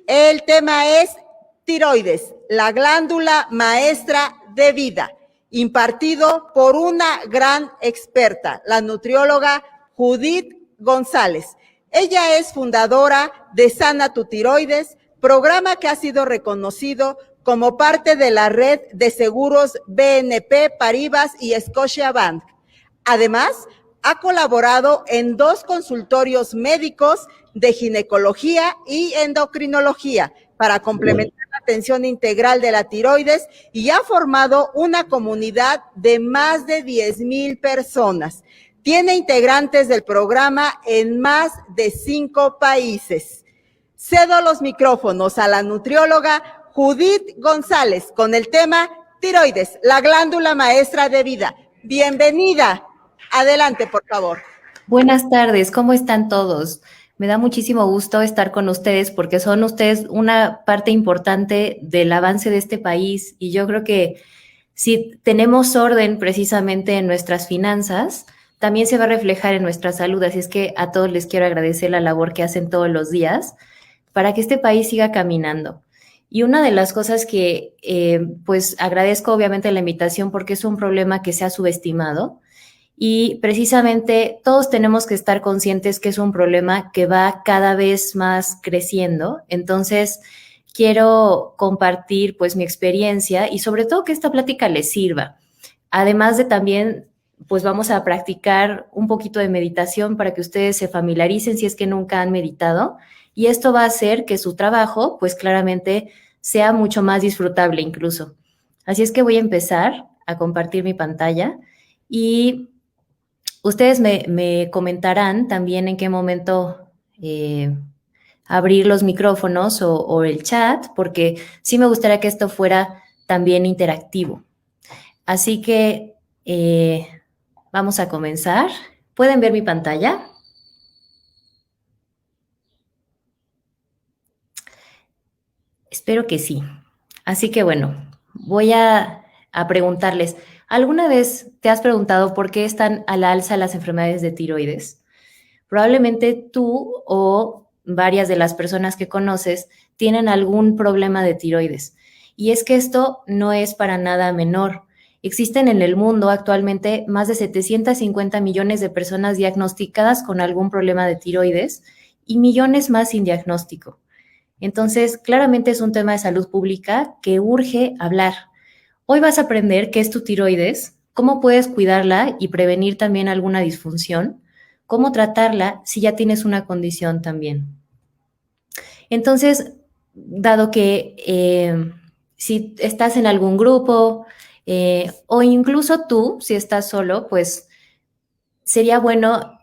El tema es tiroides, la glándula maestra de vida, impartido por una gran experta, la nutrióloga Judith González. Ella es fundadora de Sana tu Tiroides, programa que ha sido reconocido como parte de la red de seguros BNP Paribas y Scotiabank. Además, ha colaborado en 2 consultorios médicos de ginecología y endocrinología para complementar la atención integral de la tiroides y ha formado una comunidad de más de 10,000 personas. Tiene integrantes del programa en más de 5 países. Cedo los micrófonos a la nutrióloga Judith González con el tema tiroides, la glándula maestra de vida. Bienvenida. Adelante, por favor. Buenas tardes, ¿cómo están todos? Me da muchísimo gusto estar con ustedes porque son ustedes una parte importante del avance de este país y yo creo que si tenemos orden precisamente en nuestras finanzas, también se va a reflejar en nuestra salud, así es que a todos les quiero agradecer la labor que hacen todos los días para que este país siga caminando. Y una de las cosas que pues agradezco obviamente la invitación porque es un problema que se ha subestimado. Y precisamente todos tenemos que estar conscientes que es un problema que va cada vez más creciendo. Entonces, quiero compartir pues mi experiencia y sobre todo que esta plática les sirva. Además de también, pues vamos a practicar un poquito de meditación para que ustedes se familiaricen si es que nunca han meditado. Y esto va a hacer que su trabajo, pues claramente, sea mucho más disfrutable incluso. Así es que voy a empezar a compartir mi pantalla y ustedes me comentarán también en qué momento abrir los micrófonos o el chat, porque sí me gustaría que esto fuera también interactivo. Así que vamos a comenzar. ¿Pueden ver mi pantalla? Espero que sí. Así que bueno, voy a preguntarles, ¿alguna vez te has preguntado por qué están a la alza las enfermedades de tiroides? Probablemente tú o varias de las personas que conoces tienen algún problema de tiroides. Y es que esto no es para nada menor. Existen en el mundo actualmente más de 750 millones de personas diagnosticadas con algún problema de tiroides y millones más sin diagnóstico. Entonces, claramente es un tema de salud pública que urge hablar. Hoy vas a aprender qué es tu tiroides, cómo puedes cuidarla y prevenir también alguna disfunción, cómo tratarla si ya tienes una condición también. Entonces, dado que si estás en algún grupo o incluso tú, si estás solo, pues sería bueno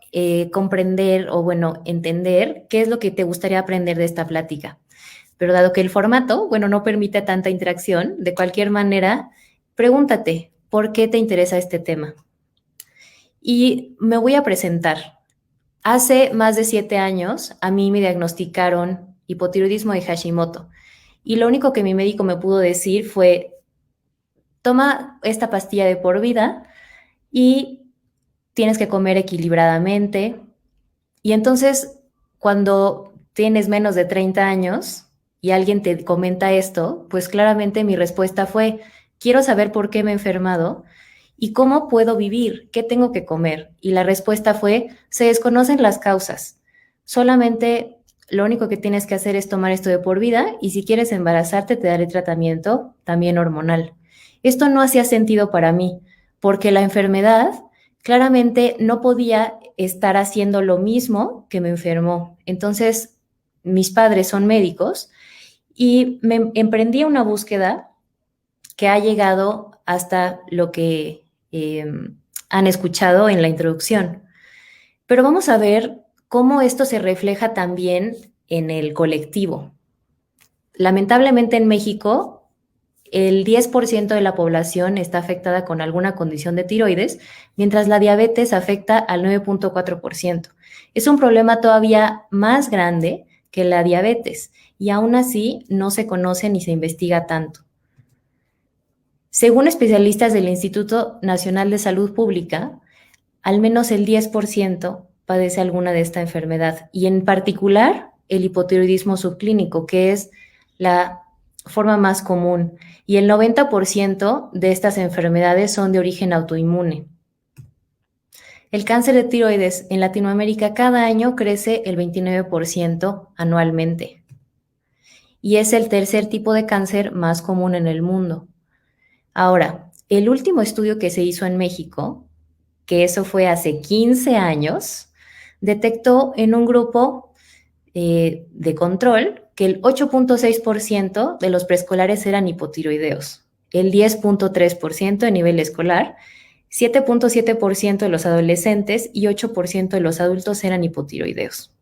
comprender o bueno, entender qué es lo que te gustaría aprender de esta plática. Pero dado que el formato, bueno, no permite tanta interacción, de cualquier manera, pregúntate, ¿por qué te interesa este tema? Y me voy a presentar. Hace más de 7 años, a mí me diagnosticaron hipotiroidismo de Hashimoto. Y lo único que mi médico me pudo decir fue, toma esta pastilla de por vida y tienes que comer equilibradamente. Y entonces, cuando tienes menos de 30 años y alguien te comenta esto, pues claramente mi respuesta fue, quiero saber por qué me he enfermado y cómo puedo vivir, qué tengo que comer. Y la respuesta fue, se desconocen las causas. Solamente lo único que tienes que hacer es tomar esto de por vida y si quieres embarazarte te daré tratamiento también hormonal. Esto no hacía sentido para mí porque la enfermedad claramente no podía estar haciendo lo mismo que me enfermó. Entonces, mis padres son médicos y me emprendí una búsqueda que ha llegado hasta lo que han escuchado en la introducción. Pero vamos a ver cómo esto se refleja también en el colectivo. Lamentablemente en México, el 10% de la población está afectada con alguna condición de tiroides, mientras la diabetes afecta al 9.4%. Es un problema todavía más grande que la diabetes y aún así no se conoce ni se investiga tanto. Según especialistas del Instituto Nacional de Salud Pública, al menos el 10% padece alguna de esta enfermedad y en particular el hipotiroidismo subclínico, que es la forma más común, y el 90% de estas enfermedades son de origen autoinmune. El cáncer de tiroides en Latinoamérica cada año crece el 29% anualmente, y es el tercer tipo de cáncer más común en el mundo. Ahora, el último estudio que se hizo en México, que eso fue hace 15 años, detectó en un grupo de control que el 8.6% de los preescolares eran hipotiroideos, el 10.3% a nivel escolar, 7.7% de los adolescentes y 8% de los adultos eran hipotiroideos.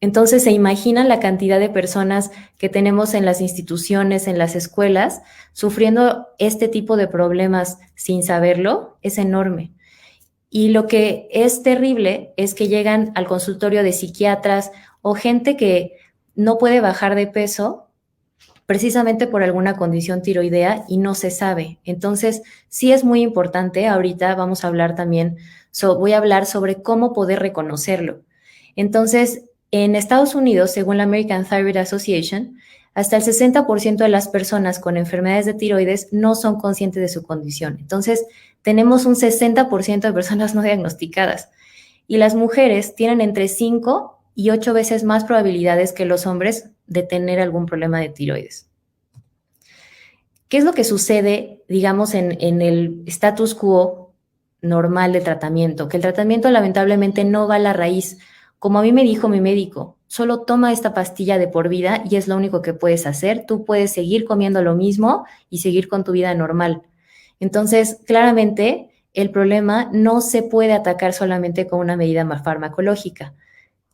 Entonces, ¿se imaginan la cantidad de personas que tenemos en las instituciones, en las escuelas, sufriendo este tipo de problemas sin saberlo? Es enorme. Y lo que es terrible es que llegan al consultorio de psiquiatras o gente que no puede bajar de peso precisamente por alguna condición tiroidea y no se sabe. Entonces, sí es muy importante. Ahorita vamos a hablar también, voy a hablar sobre cómo poder reconocerlo. Entonces, en Estados Unidos, según la American Thyroid Association, hasta el 60% de las personas con enfermedades de tiroides no son conscientes de su condición. Entonces, tenemos un 60% de personas no diagnosticadas. Y las mujeres tienen entre 5 y 8 veces más probabilidades que los hombres de tener algún problema de tiroides. ¿Qué es lo que sucede, digamos, en el status quo normal de tratamiento? Que el tratamiento lamentablemente no va a la raíz. Como a mí me dijo mi médico, solo toma esta pastilla de por vida y es lo único que puedes hacer. Tú puedes seguir comiendo lo mismo y seguir con tu vida normal. Entonces, claramente, el problema no se puede atacar solamente con una medida farmacológica.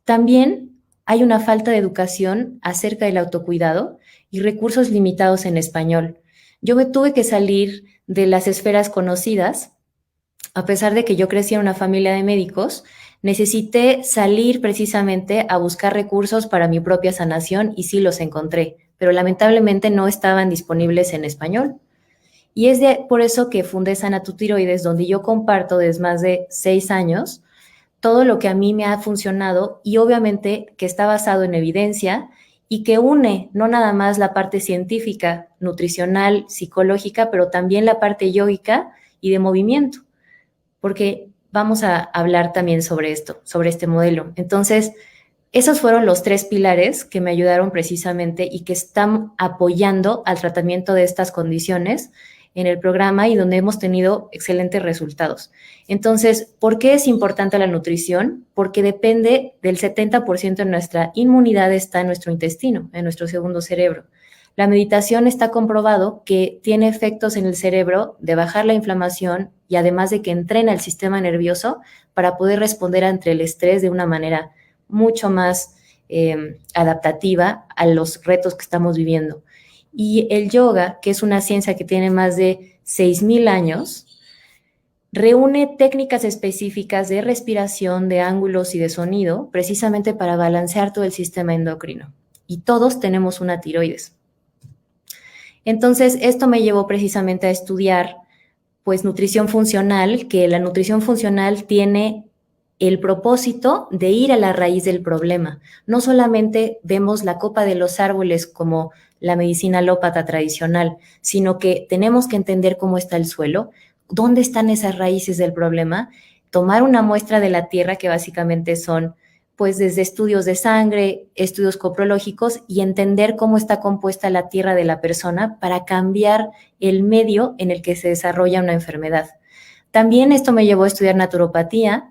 También hay una falta de educación acerca del autocuidado y recursos limitados en español. Yo me tuve que salir de las esferas conocidas, a pesar de que yo crecí en una familia de médicos, necesité salir precisamente a buscar recursos para mi propia sanación y sí los encontré, pero lamentablemente no estaban disponibles en español. Y es por eso que fundé Sana Tu Tiroides, donde yo comparto desde más de 6 años todo lo que a mí me ha funcionado y obviamente que está basado en evidencia y que une no nada más la parte científica, nutricional, psicológica, pero también la parte yógica y de movimiento, porque vamos a hablar también sobre esto, sobre este modelo. Entonces, esos fueron los 3 pilares que me ayudaron precisamente y que están apoyando al tratamiento de estas condiciones en el programa y donde hemos tenido excelentes resultados. Entonces, ¿por qué es importante la nutrición? Porque depende del 70% de nuestra inmunidad está en nuestro intestino, en nuestro segundo cerebro. La meditación está comprobado que tiene efectos en el cerebro de bajar la inflamación y además de que entrena el sistema nervioso para poder responder ante el estrés de una manera mucho más adaptativa a los retos que estamos viviendo. Y el yoga, que es una ciencia que tiene más de 6,000 años, reúne técnicas específicas de respiración, de ángulos y de sonido, precisamente para balancear todo el sistema endocrino. Y todos tenemos una tiroides. Entonces, esto me llevó precisamente a estudiar, pues, nutrición funcional, que la nutrición funcional tiene el propósito de ir a la raíz del problema. No solamente vemos la copa de los árboles como la medicina alópata tradicional, sino que tenemos que entender cómo está el suelo, dónde están esas raíces del problema, tomar una muestra de la tierra, que básicamente son, pues, desde estudios de sangre, estudios coprológicos, y entender cómo está compuesta la tierra de la persona para cambiar el medio en el que se desarrolla una enfermedad. También esto me llevó a estudiar naturopatía,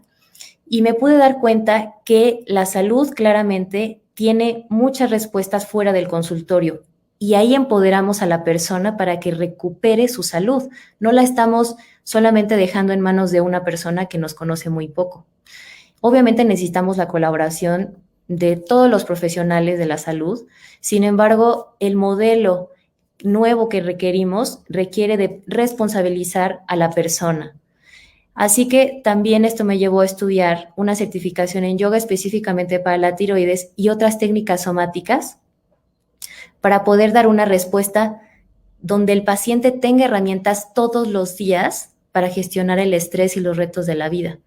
y me pude dar cuenta que la salud claramente tiene muchas respuestas fuera del consultorio y ahí empoderamos a la persona para que recupere su salud. No la estamos solamente dejando en manos de una persona que nos conoce muy poco. Obviamente necesitamos la colaboración de todos los profesionales de la salud. Sin embargo, el modelo nuevo que requerimos requiere de responsabilizar a la persona. Así que también esto me llevó a estudiar una certificación en yoga específicamente para la tiroides y otras técnicas somáticas para poder dar una respuesta donde el paciente tenga herramientas todos los días para gestionar el estrés y los retos de la vida.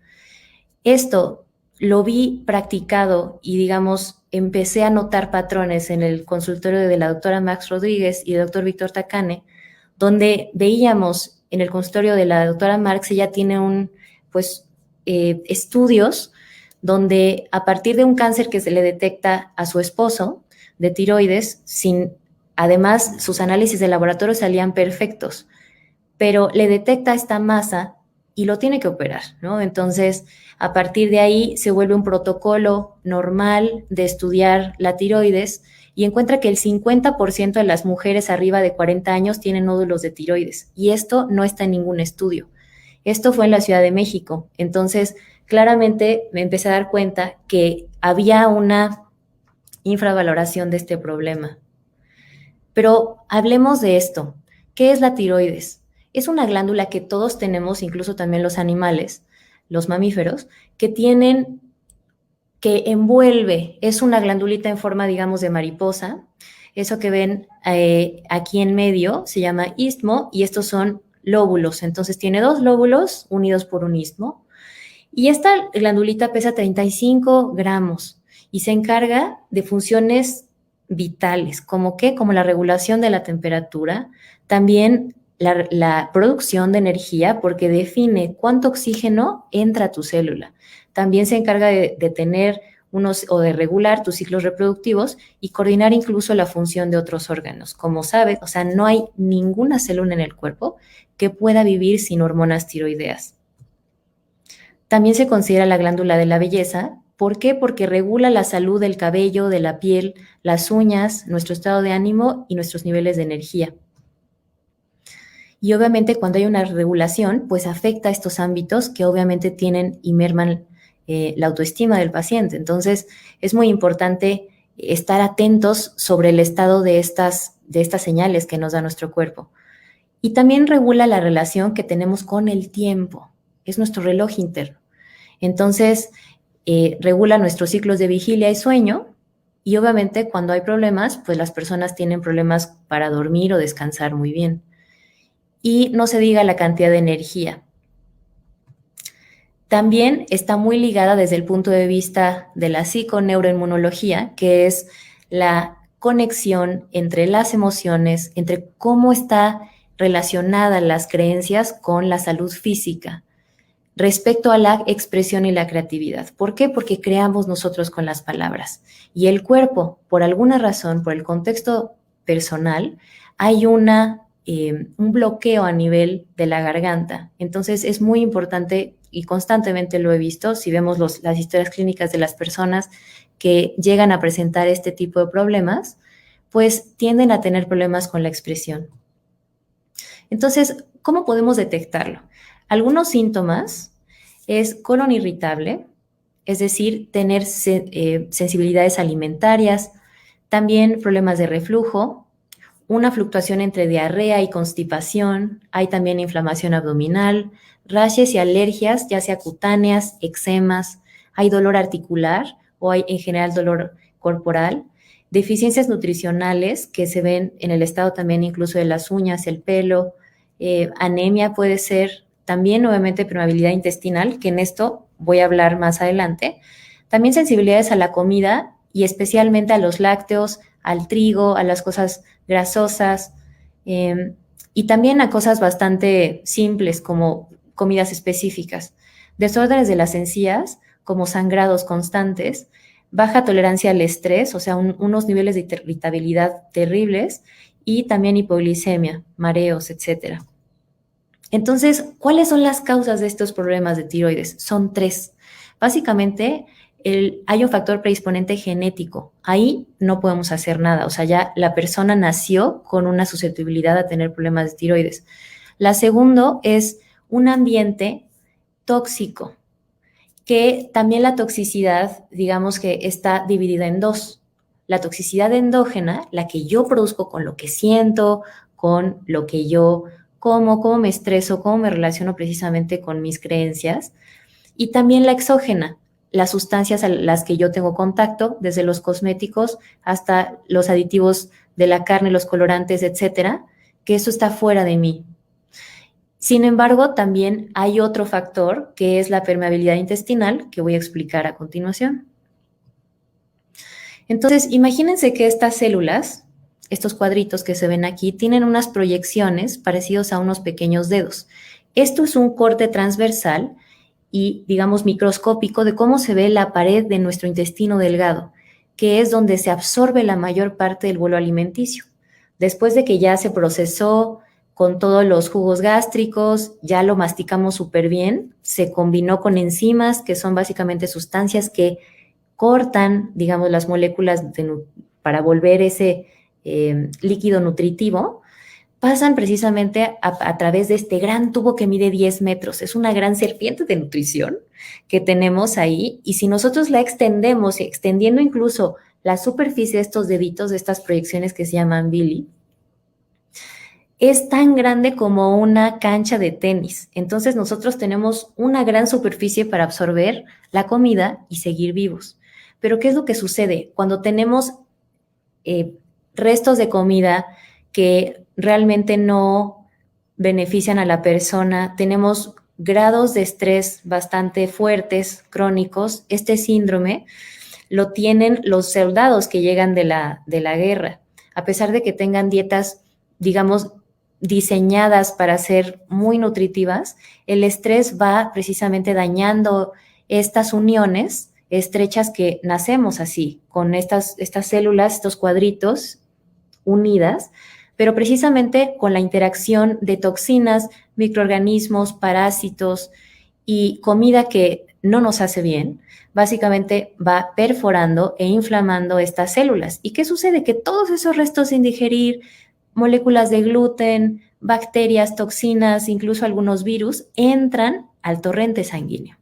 Esto lo vi practicado y, digamos, empecé a notar patrones en el consultorio de la doctora Max Rodríguez y el doctor Víctor Tacane, donde veíamos en el consultorio de la doctora Marx, ella tiene estudios donde a partir de un cáncer que se le detecta a su esposo de tiroides, además sus análisis de laboratorio salían perfectos, pero le detecta esta masa y lo tiene que operar, ¿no? Entonces, a partir de ahí se vuelve un protocolo normal de estudiar la tiroides y encuentra que el 50% de las mujeres arriba de 40 años tienen nódulos de tiroides. Y esto no está en ningún estudio. Esto fue en la Ciudad de México. Entonces, claramente me empecé a dar cuenta que había una infravaloración de este problema. Pero hablemos de esto. ¿Qué es la tiroides? Es una glándula que todos tenemos, incluso también los animales, los mamíferos, que envuelve, es una glandulita en forma, digamos, de mariposa. Eso que ven aquí en medio se llama istmo y estos son lóbulos. Entonces tiene 2 lóbulos unidos por un istmo. Y esta glandulita pesa 35 gramos y se encarga de funciones vitales, como la regulación de la temperatura, también la producción de energía, porque define cuánto oxígeno entra a tu célula. También se encarga de tener o de regular tus ciclos reproductivos y coordinar incluso la función de otros órganos. Como sabes, o sea, no hay ninguna célula en el cuerpo que pueda vivir sin hormonas tiroideas. También se considera la glándula de la belleza. ¿Por qué? Porque regula la salud del cabello, de la piel, las uñas, nuestro estado de ánimo y nuestros niveles de energía. Y obviamente cuando hay una regulación, pues afecta a estos ámbitos que obviamente tienen y merman la autoestima del paciente. Entonces es muy importante estar atentos sobre el estado de estas señales que nos da nuestro cuerpo. Y también regula la relación que tenemos con el tiempo. Es nuestro reloj interno. Entonces, regula nuestros ciclos de vigilia y sueño y obviamente cuando hay problemas, pues las personas tienen problemas para dormir o descansar muy bien. Y no se diga la cantidad de energía. También está muy ligada desde el punto de vista de la psiconeuroinmunología, que es la conexión entre las emociones, entre cómo está relacionada las creencias con la salud física respecto a la expresión y la creatividad. ¿Por qué? Porque creamos nosotros con las palabras. Y el cuerpo, por alguna razón, por el contexto personal, hay un bloqueo a nivel de la garganta. Entonces es muy importante y constantemente lo he visto, si vemos las historias clínicas de las personas que llegan a presentar este tipo de problemas, pues tienden a tener problemas con la expresión. Entonces, ¿cómo podemos detectarlo? Algunos síntomas es colon irritable, es decir, tener sensibilidades alimentarias, también problemas de reflujo, una fluctuación entre diarrea y constipación, hay también inflamación abdominal, rashes y alergias, ya sea cutáneas, eczemas, hay dolor articular o hay en general dolor corporal, deficiencias nutricionales que se ven en el estado también incluso de las uñas, el pelo, anemia puede ser, también obviamente permeabilidad intestinal, que en esto voy a hablar más adelante, también sensibilidades a la comida y especialmente a los lácteos, al trigo, a las cosas grasosas y también a cosas bastante simples como comidas específicas, desórdenes de las encías como sangrados constantes, baja tolerancia al estrés, o sea, unos niveles de irritabilidad terribles y también hipoglicemia, mareos, etc. Entonces, ¿cuáles son las causas de estos problemas de tiroides? Son 3. Básicamente, hay un factor predisponente genético. Ahí no podemos hacer nada. O sea, ya la persona nació con una susceptibilidad a tener problemas de tiroides. La segunda es un ambiente tóxico, que también la toxicidad, digamos que está dividida en 2. La toxicidad endógena, la que yo produzco con lo que siento, con lo que yo como, cómo me estreso, cómo me relaciono precisamente con mis creencias, y también la exógena, las sustancias a las que yo tengo contacto, desde los cosméticos hasta los aditivos de la carne, los colorantes, etcétera, que eso está fuera de mí. Sin embargo, también hay otro factor que es la permeabilidad intestinal, que voy a explicar a continuación. Entonces, imagínense que estas células, estos cuadritos que se ven aquí, tienen unas proyecciones parecidos a unos pequeños dedos. Esto es un corte transversal y, digamos, microscópico de cómo se ve la pared de nuestro intestino delgado, que es donde se absorbe la mayor parte del bolo alimenticio. Después de que ya se procesó con todos los jugos gástricos, ya lo masticamos súper bien, se combinó con enzimas, que son básicamente sustancias que cortan, digamos, las moléculas para volver ese líquido nutritivo, pasan precisamente a través de este gran tubo que mide 10 metros. Es una gran serpiente de nutrición que tenemos ahí, y si nosotros la extendemos, extendiendo incluso la superficie de estos deditos, de estas proyecciones que se llaman villi, es tan grande como una cancha de tenis. Entonces nosotros tenemos una gran superficie para absorber la comida y seguir vivos. Pero ¿qué es lo que sucede? Cuando tenemos restos de comida que realmente no benefician a la persona, tenemos grados de estrés bastante fuertes, crónicos. Este síndrome lo tienen los soldados que llegan de la guerra. A pesar de que tengan dietas, digamos, diseñadas para ser muy nutritivas, el estrés va precisamente dañando estas uniones estrechas que nacemos así, con estas células, estos cuadritos unidas, pero precisamente con la interacción de toxinas, microorganismos, parásitos y comida que no nos hace bien, básicamente va perforando e inflamando estas células. ¿Y qué sucede? Que todos esos restos sin digerir, moléculas de gluten, bacterias, toxinas, incluso algunos virus, entran al torrente sanguíneo.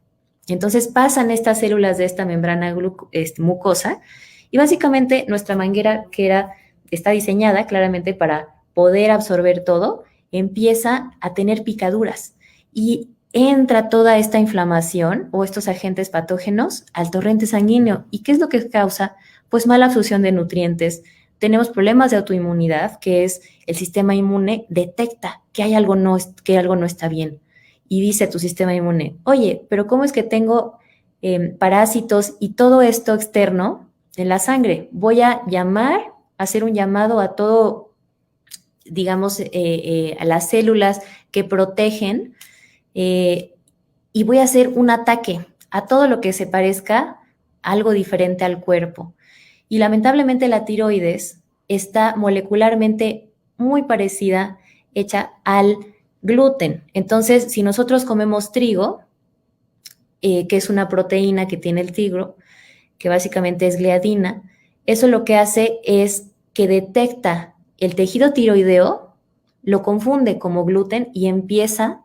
Entonces pasan estas células de esta membrana mucosa y básicamente nuestra manguera, que está diseñada claramente para poder absorber todo, empieza a tener picaduras y entra toda esta inflamación o estos agentes patógenos al torrente sanguíneo. ¿Y qué es lo que causa? Pues mala absorción de nutrientes. Tenemos problemas de autoinmunidad, que es el sistema inmune detecta que algo no está bien. Y dice tu sistema inmune, oye, pero ¿cómo es que tengo parásitos y todo esto externo en la sangre? Voy a hacer un llamado a todo, digamos, a las células que protegen y voy a hacer un ataque a todo lo que se parezca algo diferente al cuerpo. Y lamentablemente la tiroides está molecularmente muy parecida, hecha al gluten. Entonces, si nosotros comemos trigo, que es una proteína que tiene el trigo, que básicamente es gliadina, eso lo que hace es que detecta el tejido tiroideo, lo confunde como gluten y empieza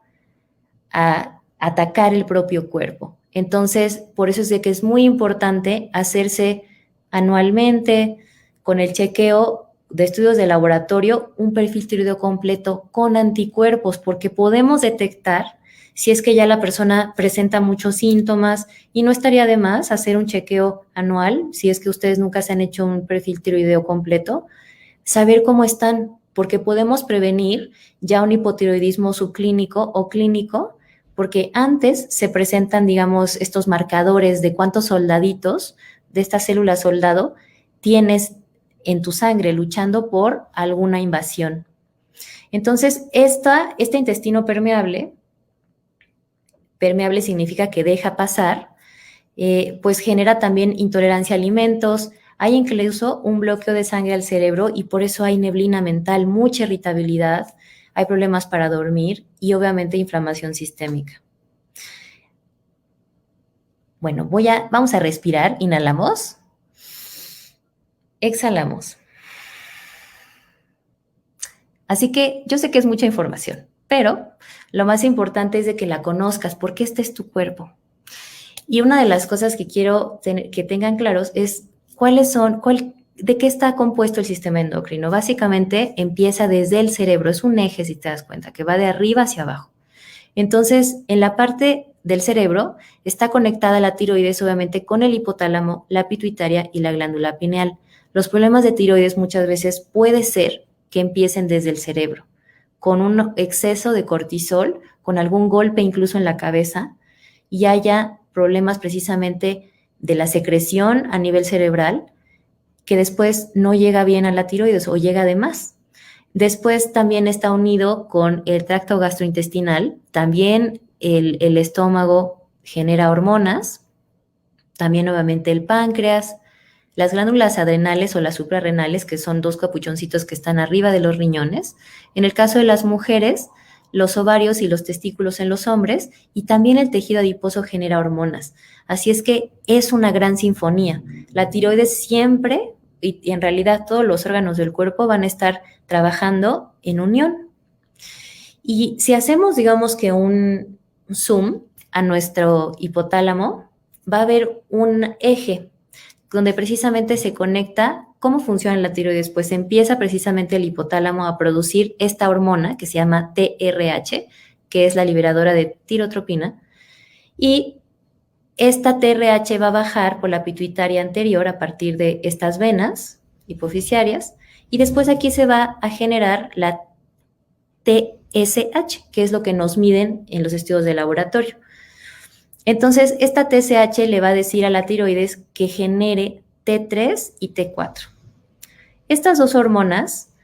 a atacar el propio cuerpo. Entonces, por eso es de que es muy importante hacerse anualmente, con el chequeo de estudios de laboratorio, un perfil tiroideo completo con anticuerpos, porque podemos detectar si es que ya la persona presenta muchos síntomas, y no estaría de más hacer un chequeo anual, si es que ustedes nunca se han hecho un perfil tiroideo completo, saber cómo están, porque podemos prevenir ya un hipotiroidismo subclínico o clínico, porque antes se presentan, digamos, estos marcadores de cuántos soldaditos de esta célula soldado tienes en tu sangre luchando por alguna invasión. Entonces, este intestino permeable significa que deja pasar, pues genera también intolerancia a alimentos, hay incluso un bloqueo de sangre al cerebro y por eso hay neblina mental, mucha irritabilidad, hay problemas para dormir y obviamente inflamación sistémica. Bueno, vamos a respirar, inhalamos, exhalamos. Así que yo sé que es mucha información, pero lo más importante es de que la conozcas, porque este es tu cuerpo. Y una de las cosas que quiero que tengan claros es de qué está compuesto el sistema endocrino. Básicamente empieza desde el cerebro, es un eje, si te das cuenta, que va de arriba hacia abajo. Entonces, en la parte del cerebro está conectada la tiroides, obviamente, con el hipotálamo, la pituitaria y la glándula pineal. Los problemas de tiroides muchas veces puede ser que empiecen desde el cerebro, con un exceso de cortisol, con algún golpe incluso en la cabeza, y haya problemas precisamente de la secreción a nivel cerebral, que después no llega bien a la tiroides o llega de más. Después también está unido con el tracto gastrointestinal, también el estómago genera hormonas, también obviamente el páncreas, las glándulas adrenales o las suprarrenales, que son dos capuchoncitos que están arriba de los riñones. En el caso de las mujeres, los ovarios y los testículos en los hombres, y también el tejido adiposo genera hormonas. Así es que es una gran sinfonía. La tiroides siempre, y en realidad todos los órganos del cuerpo van a estar trabajando en unión. Y si hacemos, digamos que un zoom a nuestro hipotálamo, va a haber un eje donde precisamente se conecta cómo funciona la tiroides. Pues empieza precisamente el hipotálamo a producir esta hormona que se llama TRH, que es la liberadora de tirotropina, y esta TRH va a bajar por la pituitaria anterior a partir de estas venas hipofisiarias, y después aquí se va a generar la TSH, que es lo que nos miden en los estudios de laboratorio. Entonces, esta TSH le va a decir a la tiroides que genere T3 y T4. Estas dos hormonas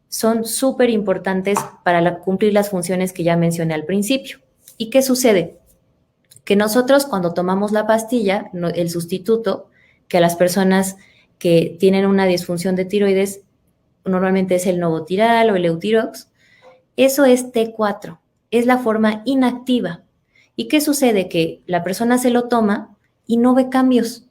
son súper importantes para cumplir las funciones que ya mencioné al principio. ¿Y qué sucede? Que nosotros cuando tomamos la pastilla, el sustituto, que a las personas que tienen una disfunción de tiroides normalmente es el Novotiral o el Eutirox, eso es T4, es la forma inactiva. ¿Y qué sucede? Que la persona se lo toma y no ve cambios.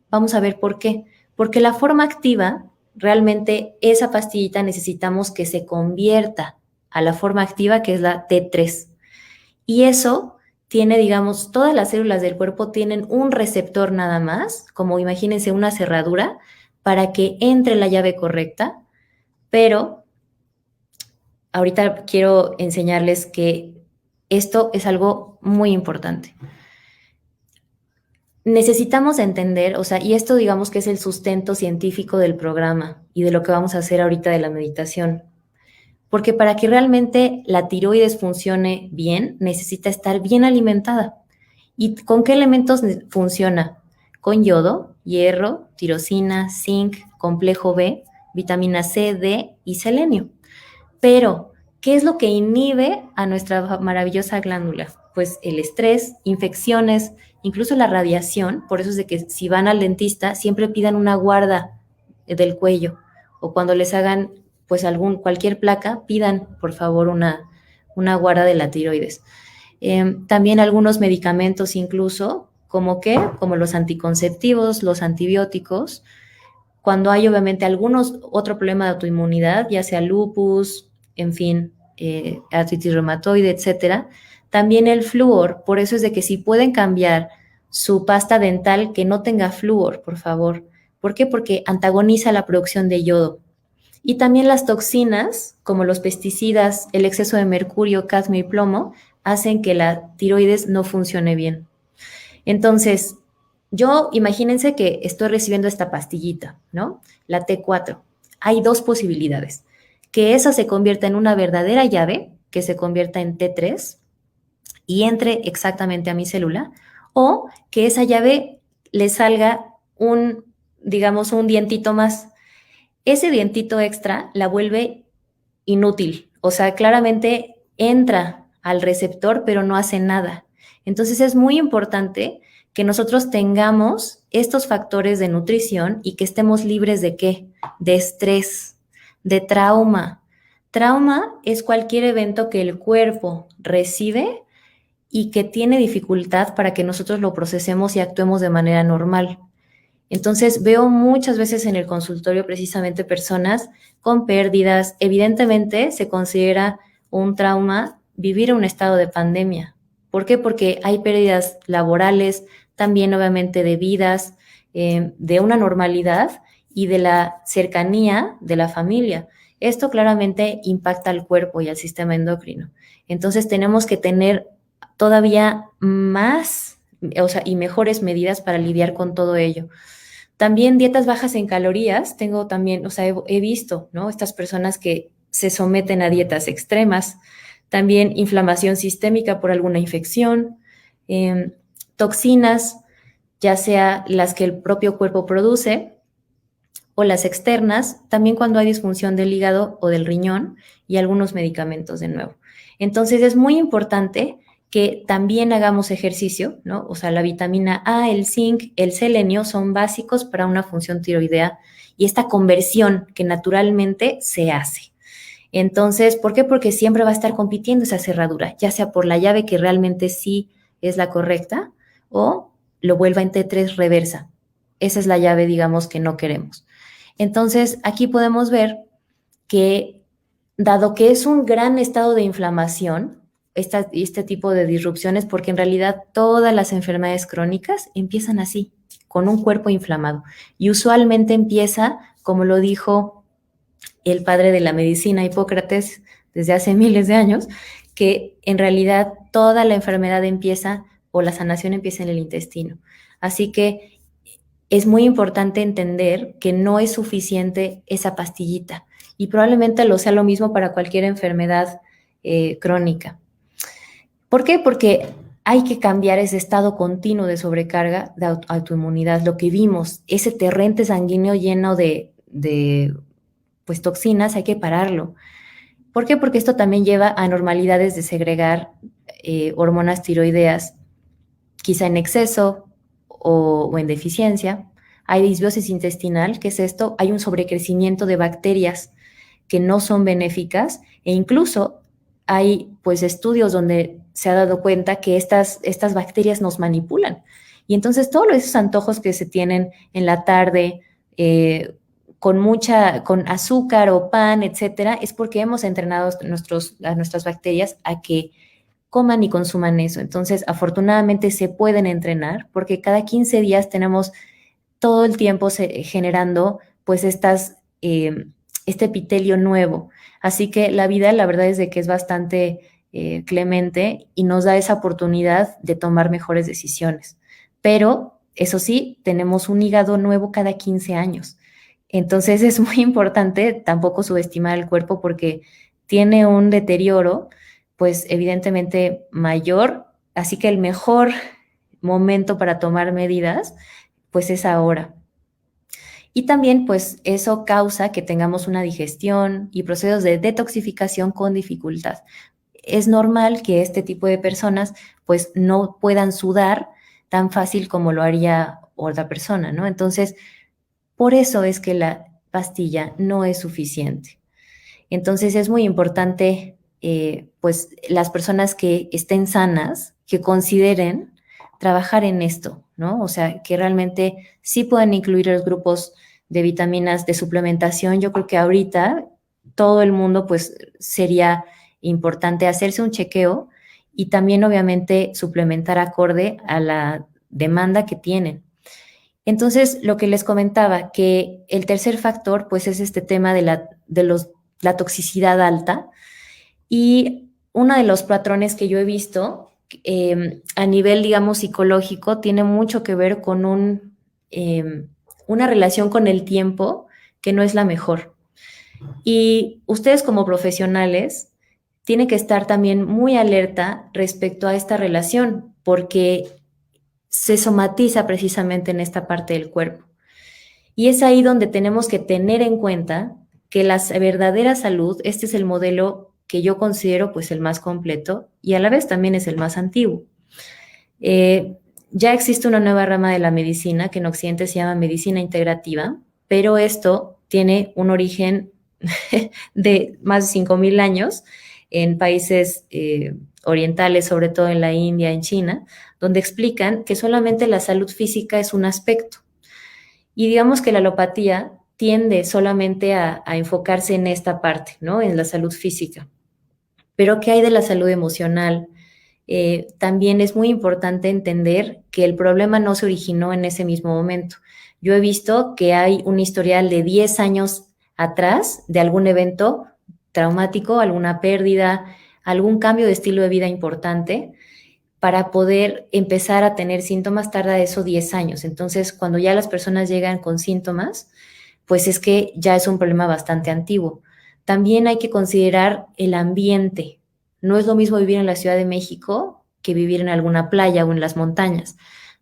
Vamos a ver por qué. Porque la forma activa, realmente esa pastillita necesitamos que se convierta a la forma activa, que es la T3. Y eso tiene, digamos, todas las células del cuerpo tienen un receptor nada más, como imagínense una cerradura, para que entre la llave correcta, pero ahorita quiero enseñarles que esto es algo muy importante. Necesitamos entender, o sea, y esto digamos que es el sustento científico del programa y de lo que vamos a hacer ahorita de la meditación. Porque para que realmente la tiroides funcione bien, necesita estar bien alimentada. ¿Y con qué elementos funciona? Con yodo, hierro, tirosina, zinc, complejo B, vitamina C, D y selenio. Pero, ¿qué es lo que inhibe a nuestra maravillosa glándula? Pues el estrés, infecciones, incluso la radiación. Por eso es de que si van al dentista siempre pidan una guarda del cuello, o cuando les hagan pues cualquier placa, pidan por favor una guarda de la tiroides. También algunos medicamentos incluso, como los anticonceptivos, los antibióticos, cuando hay obviamente otro problema de autoinmunidad, ya sea lupus, en fin, artritis reumatoide, etcétera. También el flúor, por eso es de que si pueden cambiar su pasta dental que no tenga flúor, por favor. ¿Por qué? Porque antagoniza la producción de yodo. Y también las toxinas, como los pesticidas, el exceso de mercurio, cadmio y plomo, hacen que la tiroides no funcione bien. Entonces, imagínense que estoy recibiendo esta pastillita, ¿no? La T4. Hay dos posibilidades. Que esa se convierta en una verdadera llave, que se convierta en T3 y entre exactamente a mi célula, o que esa llave le salga digamos, un dientito más. Ese dientito extra la vuelve inútil. O sea, claramente entra al receptor, pero no hace nada. Entonces es muy importante que nosotros tengamos estos factores de nutrición y que estemos libres ¿de qué? De estrés, de trauma. Trauma es cualquier evento que el cuerpo recibe y que tiene dificultad para que nosotros lo procesemos y actuemos de manera normal. Entonces veo muchas veces en el consultorio precisamente personas con pérdidas. Evidentemente se considera un trauma vivir un estado de pandemia. ¿Por qué? Porque hay pérdidas laborales, también obviamente de vidas, de una normalidad y de la cercanía de la familia. Esto claramente impacta al cuerpo y al sistema endocrino. Entonces tenemos que tener todavía más, y mejores medidas para lidiar con todo ello. También dietas bajas en calorías, tengo también, he visto, ¿no? Estas personas que se someten a dietas extremas, también inflamación sistémica por alguna infección, toxinas, ya sea las que el propio cuerpo produce, o las externas, también cuando hay disfunción del hígado o del riñón y algunos medicamentos de nuevo. Entonces es muy importante que también hagamos ejercicio, ¿no? O sea, la vitamina A, el zinc, el selenio son básicos para una función tiroidea y esta conversión que naturalmente se hace. Entonces, ¿por qué? Porque siempre va a estar compitiendo esa cerradura, ya sea por la llave que realmente sí es la correcta o lo vuelva en T3 reversa. Esa es la llave, digamos, que no queremos. Entonces, aquí podemos ver que, dado que es un gran estado de inflamación, este tipo de disrupciones, porque en realidad todas las enfermedades crónicas empiezan así, con un cuerpo inflamado. Y usualmente empieza, como lo dijo el padre de la medicina, Hipócrates, desde hace miles de años, que en realidad toda la enfermedad empieza o la sanación empieza en el intestino. Así que es muy importante entender que no es suficiente esa pastillita y probablemente lo sea lo mismo para cualquier enfermedad crónica. ¿Por qué? Porque hay que cambiar ese estado continuo de sobrecarga de autoinmunidad. Lo que vimos, ese torrente sanguíneo lleno de pues, toxinas, hay que pararlo. ¿Por qué? Porque esto también lleva a anormalidades de segregar hormonas tiroideas, quizá en exceso o en deficiencia. Hay disbiosis intestinal, ¿qué es esto? Hay un sobrecrecimiento de bacterias que no son benéficas e incluso hay pues estudios donde se ha dado cuenta que estas bacterias nos manipulan. Y entonces todos esos antojos que se tienen en la tarde, con azúcar o pan, etcétera, es porque hemos entrenado a nuestras bacterias a que coman y consuman eso. Entonces, afortunadamente se pueden entrenar porque cada 15 días tenemos todo el tiempo generando pues este epitelio nuevo. Así que la vida, la verdad es de que es bastante clemente y nos da esa oportunidad de tomar mejores decisiones. Pero, eso sí, tenemos un hígado nuevo cada 15 años. Entonces es muy importante tampoco subestimar el cuerpo porque tiene un deterioro, pues evidentemente mayor, así que el mejor momento para tomar medidas, pues es ahora. Y también, pues eso causa que tengamos una digestión y procesos de detoxificación con dificultad. Es normal que este tipo de personas, pues no puedan sudar tan fácil como lo haría otra persona, ¿no? Entonces, por eso es que la pastilla no es suficiente. Entonces es muy importante, pues las personas que estén sanas, que consideren trabajar en esto, ¿no? O sea, que realmente sí puedan incluir los grupos de vitaminas de suplementación. Yo creo que ahorita todo el mundo, pues sería importante hacerse un chequeo y también obviamente suplementar acorde a la demanda que tienen. Entonces, lo que les comentaba, que el tercer factor, pues es este tema de la toxicidad alta. Y uno de los patrones que yo he visto a nivel, digamos, psicológico, tiene mucho que ver con una relación con el tiempo que no es la mejor. Y ustedes como profesionales tienen que estar también muy alerta respecto a esta relación, porque se somatiza precisamente en esta parte del cuerpo. Y es ahí donde tenemos que tener en cuenta que la verdadera salud, este es el modelo que yo considero pues el más completo y a la vez también es el más antiguo. Ya existe una nueva rama de la medicina que en Occidente se llama medicina integrativa, pero esto tiene un origen de más de 5,000 años en países orientales, sobre todo en la India, en China, donde explican que solamente la salud física es un aspecto. Y digamos que la alopatía tiende solamente a enfocarse en esta parte, ¿no? En la salud física. Pero ¿qué hay de la salud emocional? También es muy importante entender que el problema no se originó en ese mismo momento. Yo he visto que hay un historial de 10 años atrás de algún evento traumático, alguna pérdida, algún cambio de estilo de vida importante, para poder empezar a tener síntomas tarda eso 10 años. Entonces, cuando ya las personas llegan con síntomas, pues es que ya es un problema bastante antiguo. También hay que considerar el ambiente. No es lo mismo vivir en la Ciudad de México que vivir en alguna playa o en las montañas.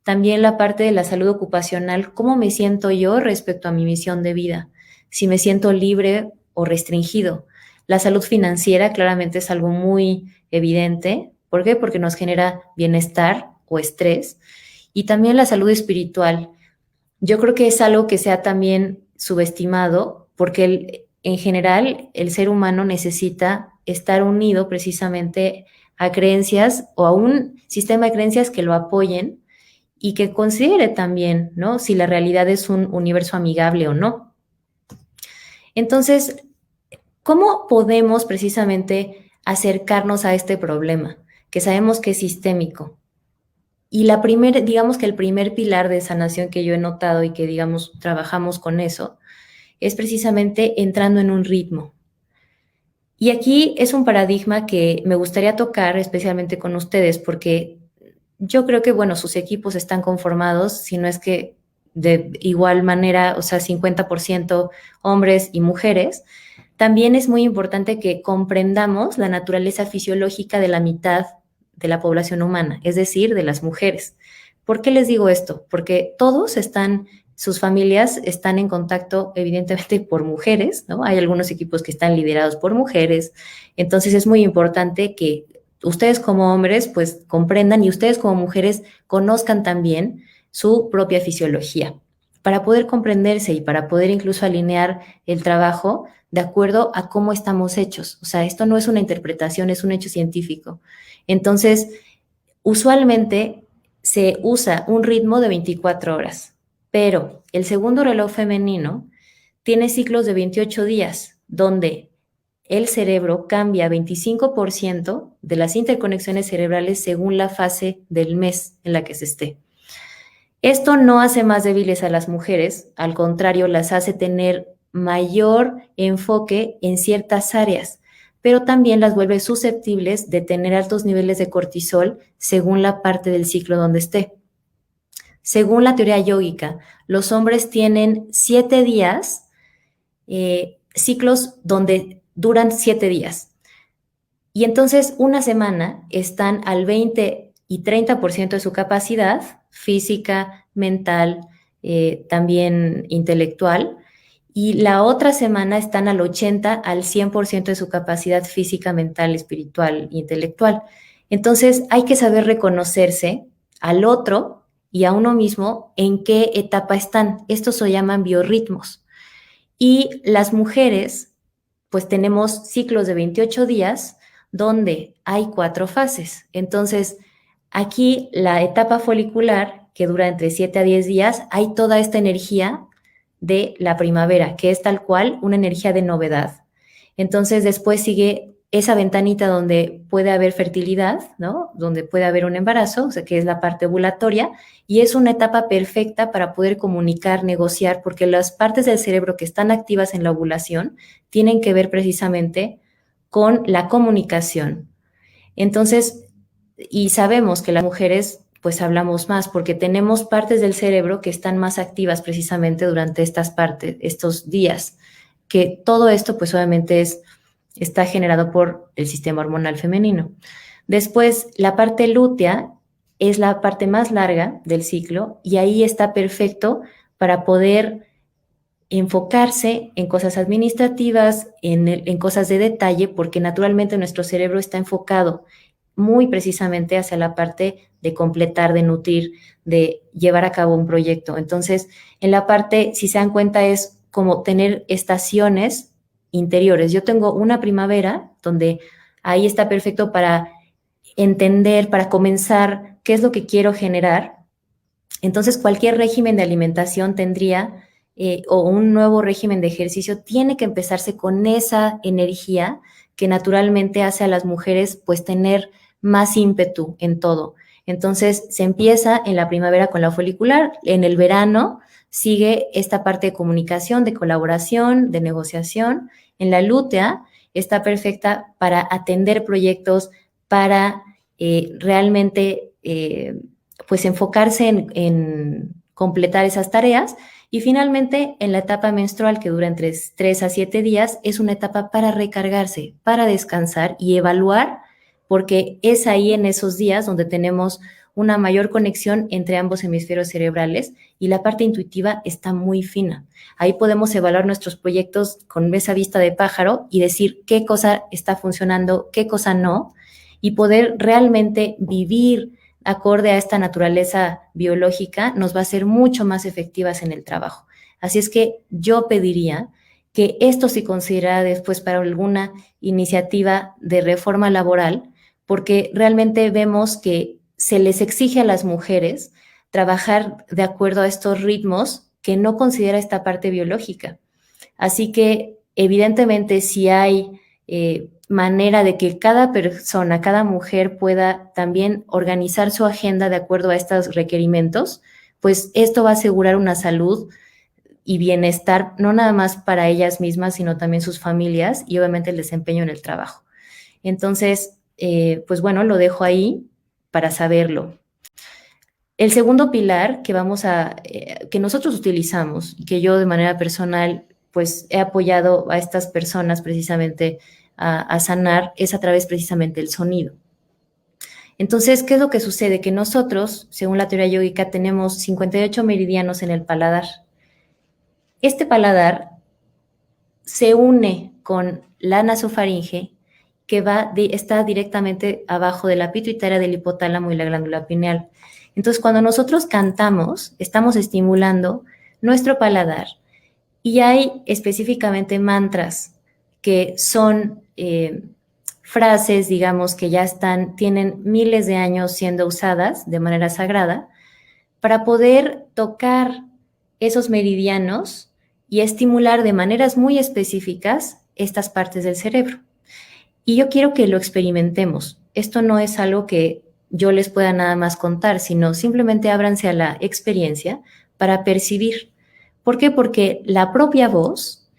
también la parte de la salud ocupacional, cómo me siento yo respecto a mi misión de vida, si me siento libre o restringido. La salud financiera claramente es algo muy evidente. ¿Por qué? Porque nos genera bienestar o estrés. Y también la salud espiritual. Yo creo que es algo que se ha también subestimado porque en general el ser humano necesita estar unido precisamente a creencias o a un sistema de creencias que lo apoyen y que considere también, ¿no? Si la realidad es un universo amigable o no. Entonces, ¿cómo podemos precisamente acercarnos a este problema? Que sabemos que es sistémico. Y digamos que el primer pilar de sanación que yo he notado y que, digamos, trabajamos con eso, es precisamente entrando en un ritmo. Y aquí es un paradigma que me gustaría tocar especialmente con ustedes, porque yo creo que, bueno, sus equipos están conformados, si no es que de igual manera, o sea, 50% hombres y mujeres. También es muy importante que comprendamos la naturaleza fisiológica de la mitad de la población humana, es decir, de las mujeres. ¿Por qué les digo esto? Porque sus familias están en contacto evidentemente por mujeres, ¿no? Hay algunos equipos que están liderados por mujeres, entonces es muy importante que ustedes como hombres pues comprendan y ustedes como mujeres conozcan también su propia fisiología para poder comprenderse y para poder incluso alinear el trabajo de acuerdo a cómo estamos hechos. O sea, esto no es una interpretación, es un hecho científico. Entonces, usualmente se usa un ritmo de 24 horas, pero el segundo reloj femenino tiene ciclos de 28 días, donde el cerebro cambia 25% de las interconexiones cerebrales según la fase del mes en la que se esté. Esto no hace más débiles a las mujeres, al contrario, las hace tener mayor enfoque en ciertas áreas, pero también las vuelve susceptibles de tener altos niveles de cortisol según la parte del ciclo donde esté. Según la teoría yógica, los hombres tienen 7 días, ciclos donde duran 7 días. Y entonces una semana están al 20 y 30% de su capacidad física, mental, también intelectual, y la otra semana están al 80, al 100% de su capacidad física, mental, espiritual, intelectual. Entonces hay que saber reconocerse al otro y a uno mismo en qué etapa están. Estos se llaman biorritmos. Y las mujeres, pues tenemos ciclos de 28 días donde hay 4 fases. Entonces, aquí la etapa folicular, que dura entre 7 a 10 días, hay toda esta energía de la primavera, que es tal cual una energía de novedad. Entonces, después sigue esa ventanita donde puede haber fertilidad, ¿no? Donde puede haber un embarazo, o sea, que es la parte ovulatoria, y es una etapa perfecta para poder comunicar, negociar, porque las partes del cerebro que están activas en la ovulación tienen que ver precisamente con la comunicación. Entonces, y sabemos que las mujeres pues hablamos más porque tenemos partes del cerebro que están más activas precisamente durante estos días, que todo esto pues obviamente está generado por el sistema hormonal femenino. Después, la parte lútea es la parte más larga del ciclo y ahí está perfecto para poder enfocarse en cosas administrativas, en cosas de detalle, porque naturalmente nuestro cerebro está enfocado muy precisamente hacia la parte de completar, de nutrir, de llevar a cabo un proyecto. Entonces, en la parte, si se dan cuenta, es como tener estaciones interiores. Yo tengo una primavera donde ahí está perfecto para entender, para comenzar qué es lo que quiero generar. Entonces, cualquier régimen de alimentación tendría o un nuevo régimen de ejercicio tiene que empezarse con esa energía que naturalmente hace a las mujeres pues tener más ímpetu en todo. Entonces se empieza en la primavera con la folicular, en el verano sigue esta parte de comunicación, de colaboración, de negociación. En la lútea está perfecta para atender proyectos, para realmente pues enfocarse en completar esas tareas. Y finalmente, en la etapa menstrual, que dura entre 3 a 7 días, es una etapa para recargarse, para descansar y evaluar, porque es ahí en esos días donde tenemos una mayor conexión entre ambos hemisferios cerebrales y la parte intuitiva está muy fina. Ahí podemos evaluar nuestros proyectos con esa vista de pájaro y decir qué cosa está funcionando, qué cosa no, y poder realmente vivir acorde a esta naturaleza biológica nos va a ser mucho más efectivas en el trabajo. Así es que yo pediría que esto se considerara después para alguna iniciativa de reforma laboral, porque realmente vemos que se les exige a las mujeres trabajar de acuerdo a estos ritmos que no considera esta parte biológica. Así que, evidentemente, si hay manera de que cada persona, cada mujer pueda también organizar su agenda de acuerdo a estos requerimientos, pues esto va a asegurar una salud y bienestar, no nada más para ellas mismas, sino también sus familias y obviamente el desempeño en el trabajo. Entonces, pues bueno, lo dejo ahí para saberlo. El segundo pilar que nosotros utilizamos y que yo de manera personal pues he apoyado a estas personas precisamente a sanar es a través precisamente del sonido. Entonces, ¿qué es lo que sucede? Que nosotros, según la teoría yógica, tenemos 58 meridianos en el paladar. Este paladar se une con la nasofaringe que está directamente abajo de la pituitaria del hipotálamo y la glándula pineal. Entonces, cuando nosotros cantamos, estamos estimulando nuestro paladar y hay específicamente mantras que son frases, digamos, que ya tienen miles de años siendo usadas de manera sagrada para poder tocar esos meridianos y estimular de maneras muy específicas estas partes del cerebro. Y yo quiero que lo experimentemos. Esto no es algo que yo les pueda nada más contar, sino simplemente ábranse a la experiencia para percibir. ¿Por qué? Porque la propia voz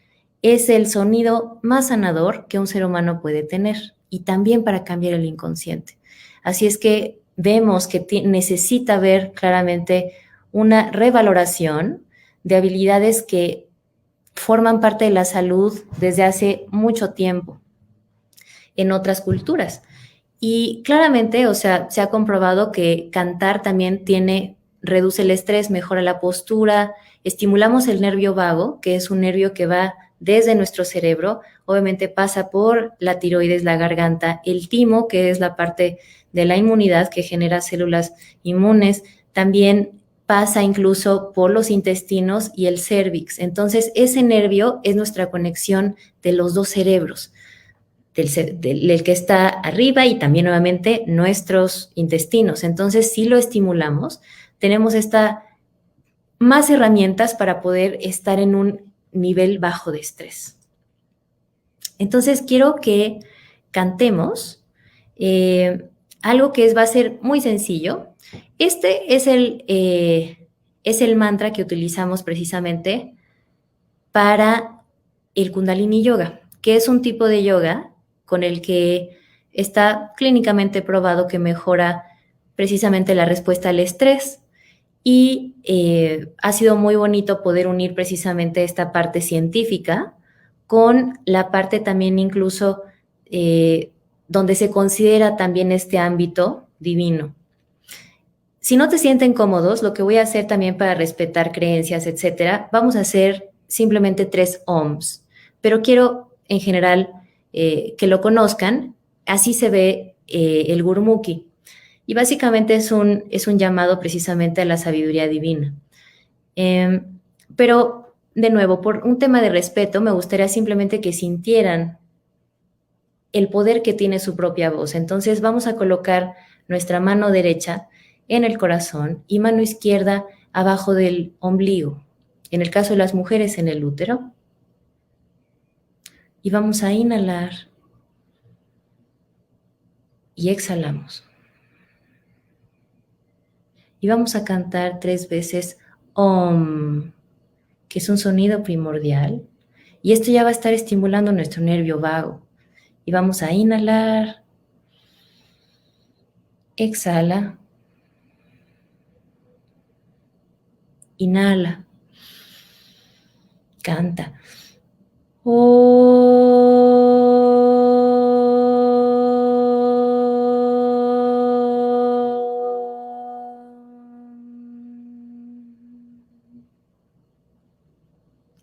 es el sonido más sanador que un ser humano puede tener y también para cambiar el inconsciente. Así es que vemos que necesita haber claramente una revaloración de habilidades que forman parte de la salud desde hace mucho tiempo en otras culturas. Y claramente, o sea, se ha comprobado que cantar también reduce el estrés, mejora la postura, estimulamos el nervio vago, que es un nervio que va desde nuestro cerebro, obviamente pasa por la tiroides, la garganta, el timo, que es la parte de la inmunidad que genera células inmunes, también pasa incluso por los intestinos y el cérvix. Entonces, ese nervio es nuestra conexión de los dos cerebros, del que está arriba y también nuevamente nuestros intestinos. Entonces, si lo estimulamos, tenemos más herramientas para poder estar en un nivel bajo de estrés. Entonces, quiero que cantemos algo que va a ser muy sencillo. Este es el mantra que utilizamos precisamente para el Kundalini Yoga, que es un tipo de yoga con el que está clínicamente probado que mejora precisamente la respuesta al estrés y ha sido muy bonito poder unir precisamente esta parte científica con la parte también incluso donde se considera también este ámbito divino. Si no te sienten cómodos, lo que voy a hacer también para respetar creencias, etcétera, vamos a hacer simplemente 3 ohms, pero quiero en general que lo conozcan. Así se ve el Gurmukhi. Y básicamente es un llamado precisamente a la sabiduría divina. Pero, de nuevo, por un tema de respeto, me gustaría simplemente que sintieran el poder que tiene su propia voz. Entonces, vamos a colocar nuestra mano derecha en el corazón y mano izquierda abajo del ombligo. En el caso de las mujeres, en el útero. Y vamos a inhalar y exhalamos. Y vamos a cantar 3 veces Om, que es un sonido primordial. Y esto ya va a estar estimulando nuestro nervio vago. Y vamos a inhalar. Exhala. Inhala. Canta.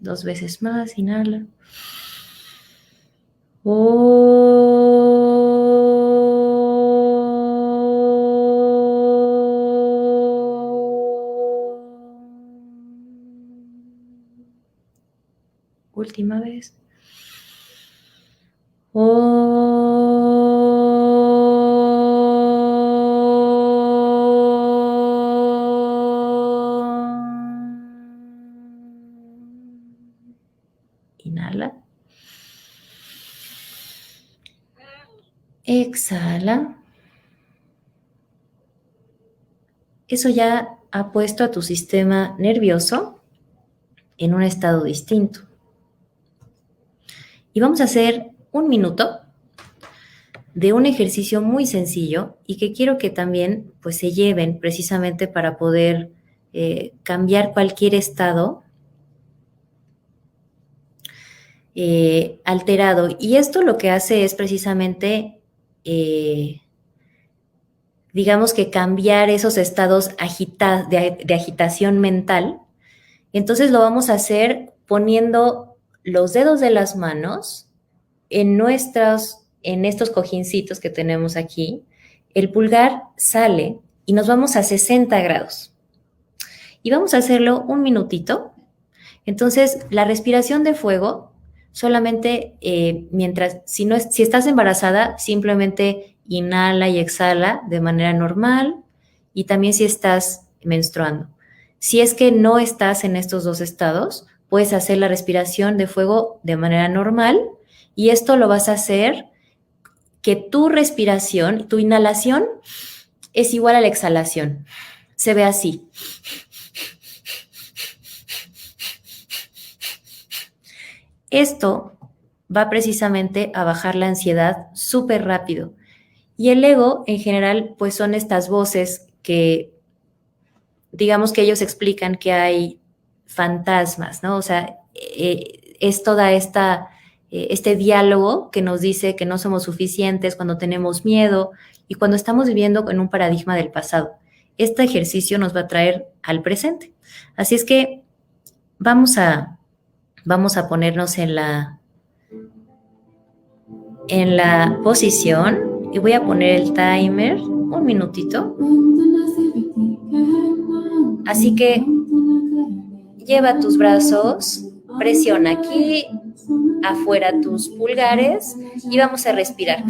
2 veces más, inhala. Última vez. Inhala. Exhala. Eso ya ha puesto a tu sistema nervioso en un estado distinto. Y vamos a hacer 1 minuto de un ejercicio muy sencillo y que quiero que también pues, se lleven precisamente para poder cambiar cualquier estado alterado. Y esto lo que hace es precisamente, digamos que cambiar esos estados de agitación mental. Entonces lo vamos a hacer poniendo los dedos de las manos en estos cojincitos que tenemos aquí. El pulgar sale y nos vamos a 60 grados. Y vamos a hacerlo 1 minutito. Entonces, la respiración de fuego, solamente si estás embarazada, simplemente inhala y exhala de manera normal, y también si estás menstruando. Si es que no estás en estos 2 estados, puedes hacer la respiración de fuego de manera normal, y esto lo vas a hacer que tu respiración, tu inhalación es igual a la exhalación. Se ve así. Esto va precisamente a bajar la ansiedad súper rápido. Y el ego, en general, pues son estas voces que, digamos que ellos explican que hay fantasmas, ¿no? O sea, es toda este diálogo que nos dice que no somos suficientes cuando tenemos miedo y cuando estamos viviendo en un paradigma del pasado. Este ejercicio nos va a traer al presente. Así es que vamos a ponernos en la posición y voy a poner el timer 1 minutito. Así que lleva tus brazos, presiona aquí, afuera tus pulgares y vamos a respirar.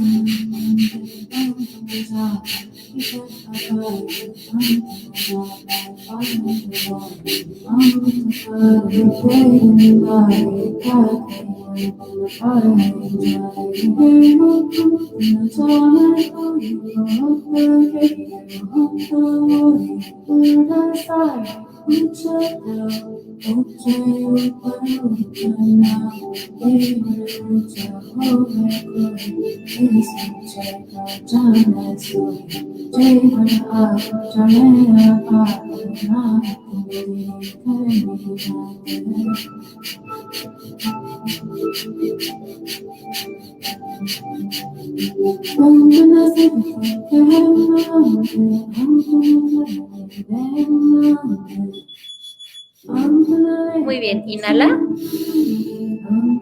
Muy bien, inhala.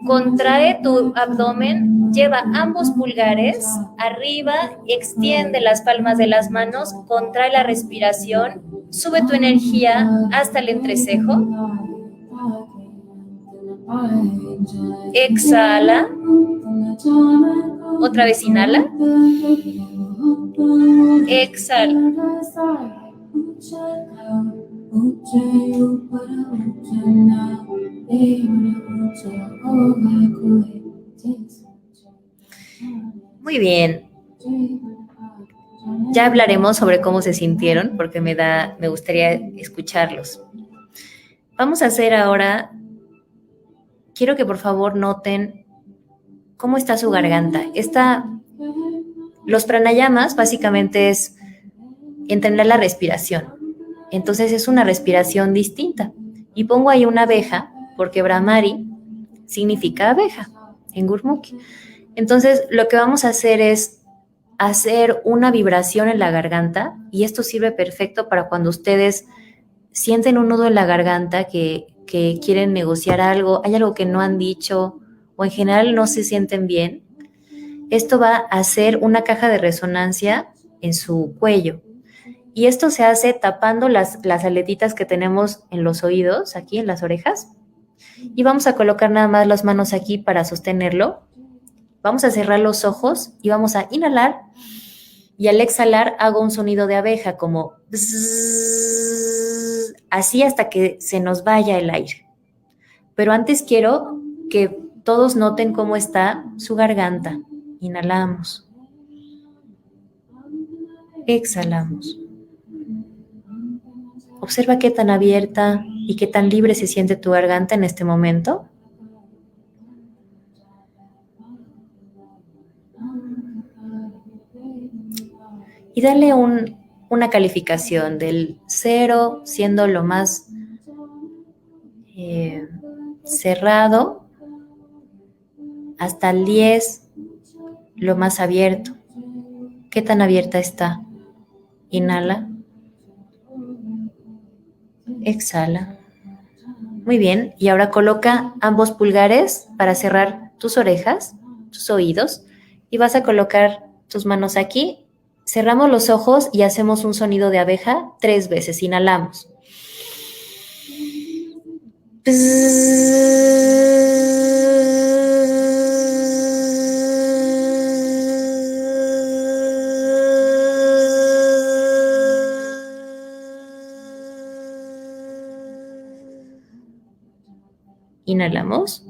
Contrae tu abdomen, lleva ambos pulgares arriba, extiende las palmas de las manos, contrae la respiración, sube tu energía hasta el entrecejo. Exhala. Otra vez inhala. Exhala. Muy bien. Ya hablaremos sobre cómo se sintieron porque me gustaría escucharlos. Vamos a hacer ahora, quiero que por favor noten cómo está su garganta. Los pranayamas básicamente es entender la respiración. Entonces es una respiración distinta. Y pongo ahí una abeja porque Brahmari significa abeja en Gurmukhi. Entonces lo que vamos a hacer es hacer una vibración en la garganta y esto sirve perfecto para cuando ustedes sienten un nudo en la garganta que que quieren negociar algo, hay algo que no han dicho o en general no se sienten bien, esto va a hacer una caja de resonancia en su cuello. Y esto se hace tapando las aletitas que tenemos en los oídos, aquí en las orejas. Y vamos a colocar nada más las manos aquí para sostenerlo. Vamos a cerrar los ojos y vamos a inhalar. Y al exhalar hago un sonido de abeja como bzzz, así hasta que se nos vaya el aire. Pero antes quiero que todos noten cómo está su garganta. Inhalamos. Exhalamos. Observa qué tan abierta y qué tan libre se siente tu garganta en este momento. Y dale una calificación del 0 siendo lo más cerrado hasta el 10 lo más abierto. ¿Qué tan abierta está? Inhala. Exhala. Muy bien. Y ahora coloca ambos pulgares para cerrar tus orejas, tus oídos. Y vas a colocar tus manos aquí. Cerramos los ojos y hacemos un sonido de abeja 3 veces. Inhalamos. Inhalamos.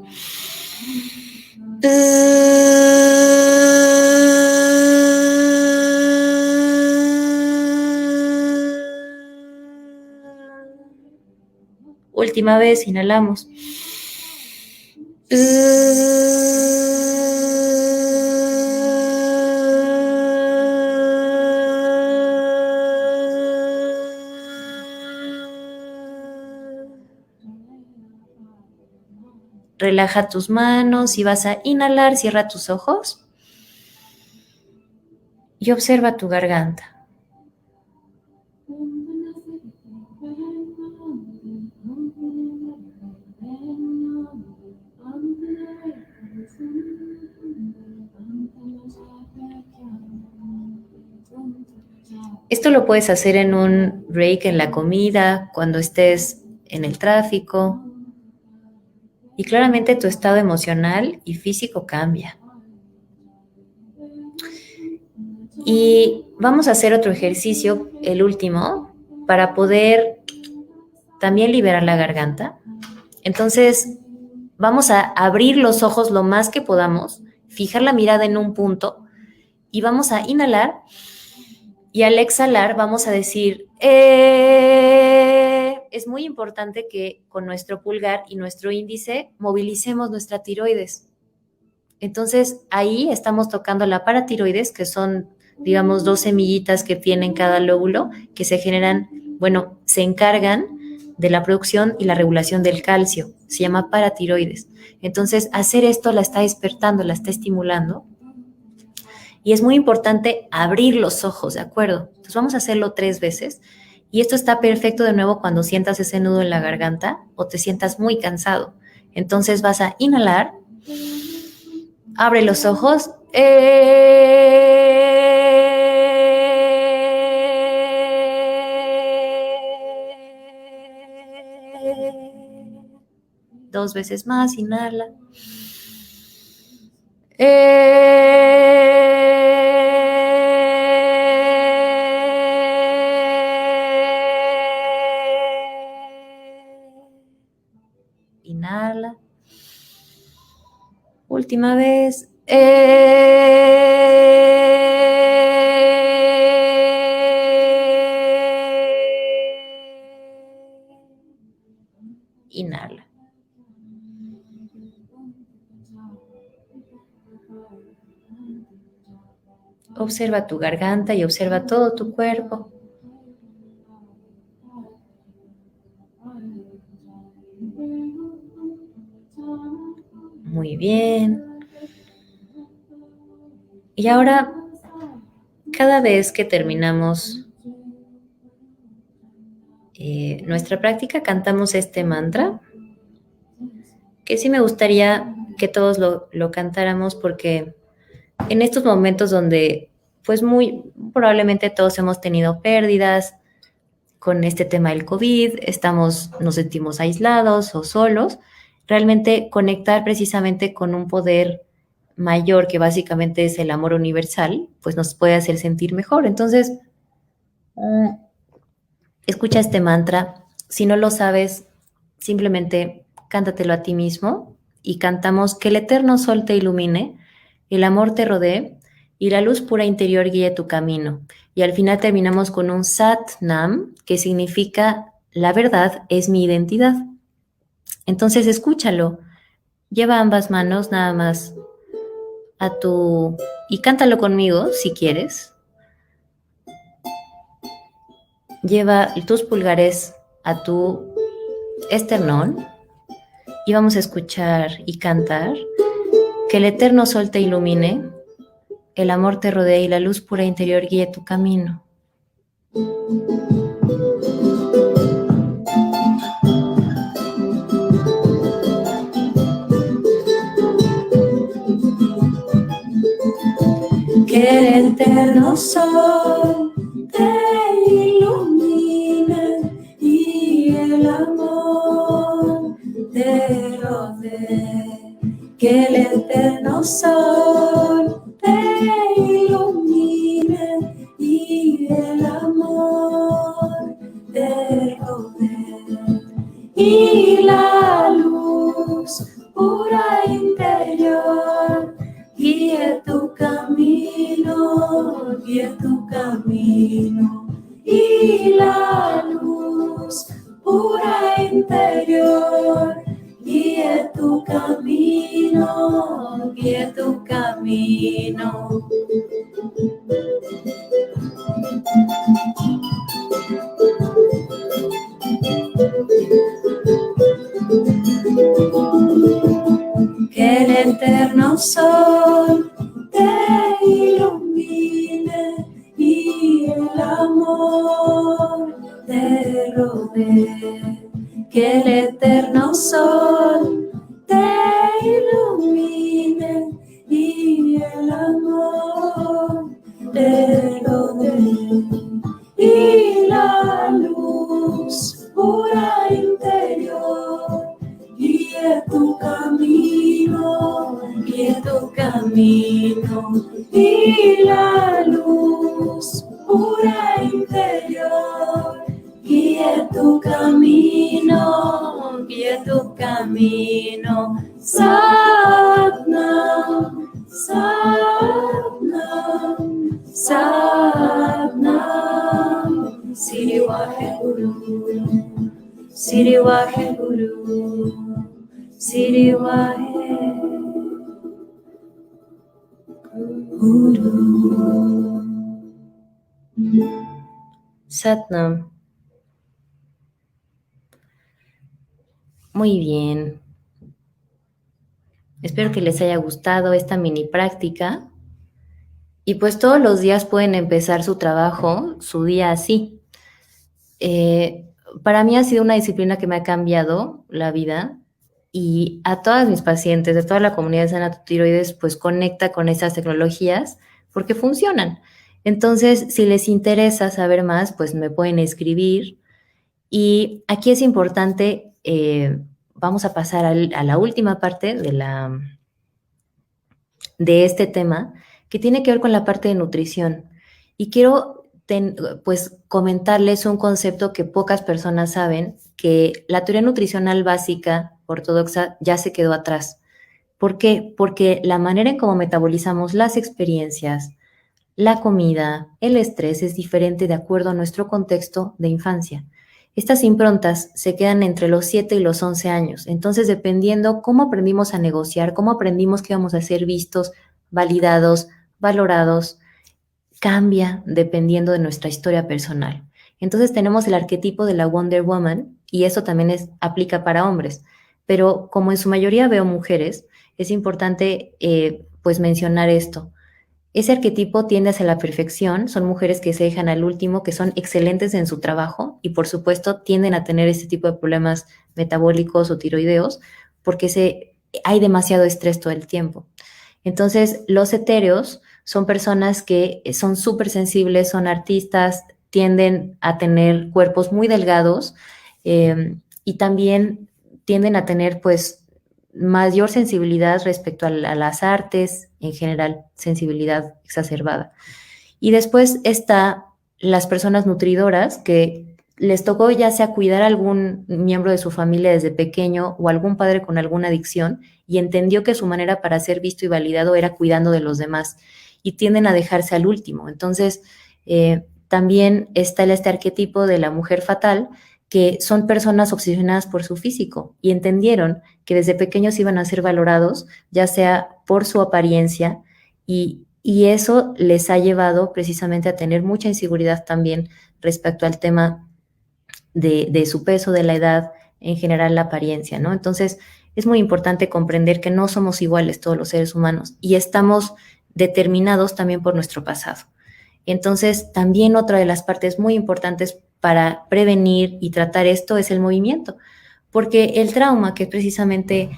Última vez, inhalamos. Relaja tus manos y vas a inhalar, cierra tus ojos y observa tu garganta. Esto lo puedes hacer en un break en la comida, cuando estés en el tráfico. Y claramente tu estado emocional y físico cambia. Y vamos a hacer otro ejercicio, el último, para poder también liberar la garganta. Entonces, vamos a abrir los ojos lo más que podamos, fijar la mirada en un punto y vamos a inhalar. Y al exhalar vamos a decir, Es muy importante que con nuestro pulgar y nuestro índice movilicemos nuestra tiroides. Entonces, ahí estamos tocando la paratiroides, que son, digamos, 2 semillitas que tienen cada lóbulo, que se generan, se encargan de la producción y la regulación del calcio. Se llama paratiroides. Entonces, hacer esto la está despertando, la está estimulando. Y es muy importante abrir los ojos, ¿de acuerdo? Entonces vamos a hacerlo 3 veces. Y esto está perfecto de nuevo cuando sientas ese nudo en la garganta o te sientas muy cansado. Entonces vas a inhalar, abre los ojos. 2 veces más, inhala. Inhala. Última vez. Inhala. Observa tu garganta y observa todo tu cuerpo. Muy bien. Y ahora, cada vez que terminamos nuestra práctica, cantamos este mantra que sí me gustaría que todos lo cantáramos porque en estos momentos donde pues muy probablemente todos hemos tenido pérdidas con este tema del COVID, nos sentimos aislados o solos, realmente conectar precisamente con un poder mayor que básicamente es el amor universal, pues nos puede hacer sentir mejor. Entonces, escucha este mantra. Si no lo sabes, simplemente cántatelo a ti mismo y cantamos que el eterno sol te ilumine, el amor te rodee y la luz pura interior guíe tu camino. Y al final terminamos con un Sat Nam, que significa la verdad es mi identidad. Entonces escúchalo, lleva ambas manos nada más y cántalo conmigo si quieres. Lleva tus pulgares a tu esternón y vamos a escuchar y cantar que el eterno sol te ilumine, el amor te rodee y la luz pura interior guíe tu camino. Que el eterno sol te ilumine y el amor te rodee. Que el eterno sol te ilumine y el amor te rodee. Y la luz pura interior guíe tu camino, y la luz pura interior guíe tu camino, Que el eterno sol te ilumine y el amor te rodee. Que el eterno sol te ilumine y el amor te rodee. Y la luz pura interior guíe tu camino, y la luz pura interior guíe tu camino, Satnam, Satnam, Satnam, Siri Waheguru, Siri Waheguru, Siri Waheguru. Satnam. Muy bien. Espero que les haya gustado esta mini práctica. Y pues todos los días pueden empezar su trabajo, su día así. Para mí ha sido una disciplina que me ha cambiado la vida y a todas mis pacientes de toda la comunidad de Sana Tu Tiroides pues conecta con esas tecnologías porque funcionan. Entonces, si les interesa saber más, pues me pueden escribir. Y aquí es importante, vamos a pasar a la última parte de este tema, que tiene que ver con la parte de nutrición. Y quiero pues comentarles un concepto que pocas personas saben, que la teoría nutricional básica ortodoxa ya se quedó atrás. ¿Por qué? Porque la manera en cómo metabolizamos las experiencias, la comida, el estrés es diferente de acuerdo a nuestro contexto de infancia. Estas improntas se quedan entre los 7 y los 11 años. Entonces, dependiendo cómo aprendimos a negociar, cómo aprendimos que íbamos a ser vistos, validados, valorados, cambia dependiendo de nuestra historia personal. Entonces, tenemos el arquetipo de la Wonder Woman y eso también aplica para hombres. Pero como en su mayoría veo mujeres, es importante pues mencionar esto. Ese arquetipo tiende hacia la perfección, son mujeres que se dejan al último, que son excelentes en su trabajo y por supuesto tienden a tener este tipo de problemas metabólicos o tiroideos porque hay demasiado estrés todo el tiempo. Entonces, los etéreos son personas que son súper sensibles, son artistas, tienden a tener cuerpos muy delgados y también tienden a tener pues mayor sensibilidad respecto a las artes, en general, sensibilidad exacerbada. Y después está las personas nutridoras que les tocó ya sea cuidar a algún miembro de su familia desde pequeño o algún padre con alguna adicción y entendió que su manera para ser visto y validado era cuidando de los demás y tienden a dejarse al último. Entonces, también está este arquetipo de la mujer fatal, que son personas obsesionadas por su físico y entendieron que desde pequeños iban a ser valorados, ya sea por su apariencia, y eso les ha llevado precisamente a tener mucha inseguridad también respecto al tema de su peso, de la edad, en general la apariencia, ¿no? Entonces, es muy importante comprender que no somos iguales todos los seres humanos y estamos determinados también por nuestro pasado. Entonces, también otra de las partes muy importantes para prevenir y tratar esto es el movimiento, porque el trauma, que es precisamente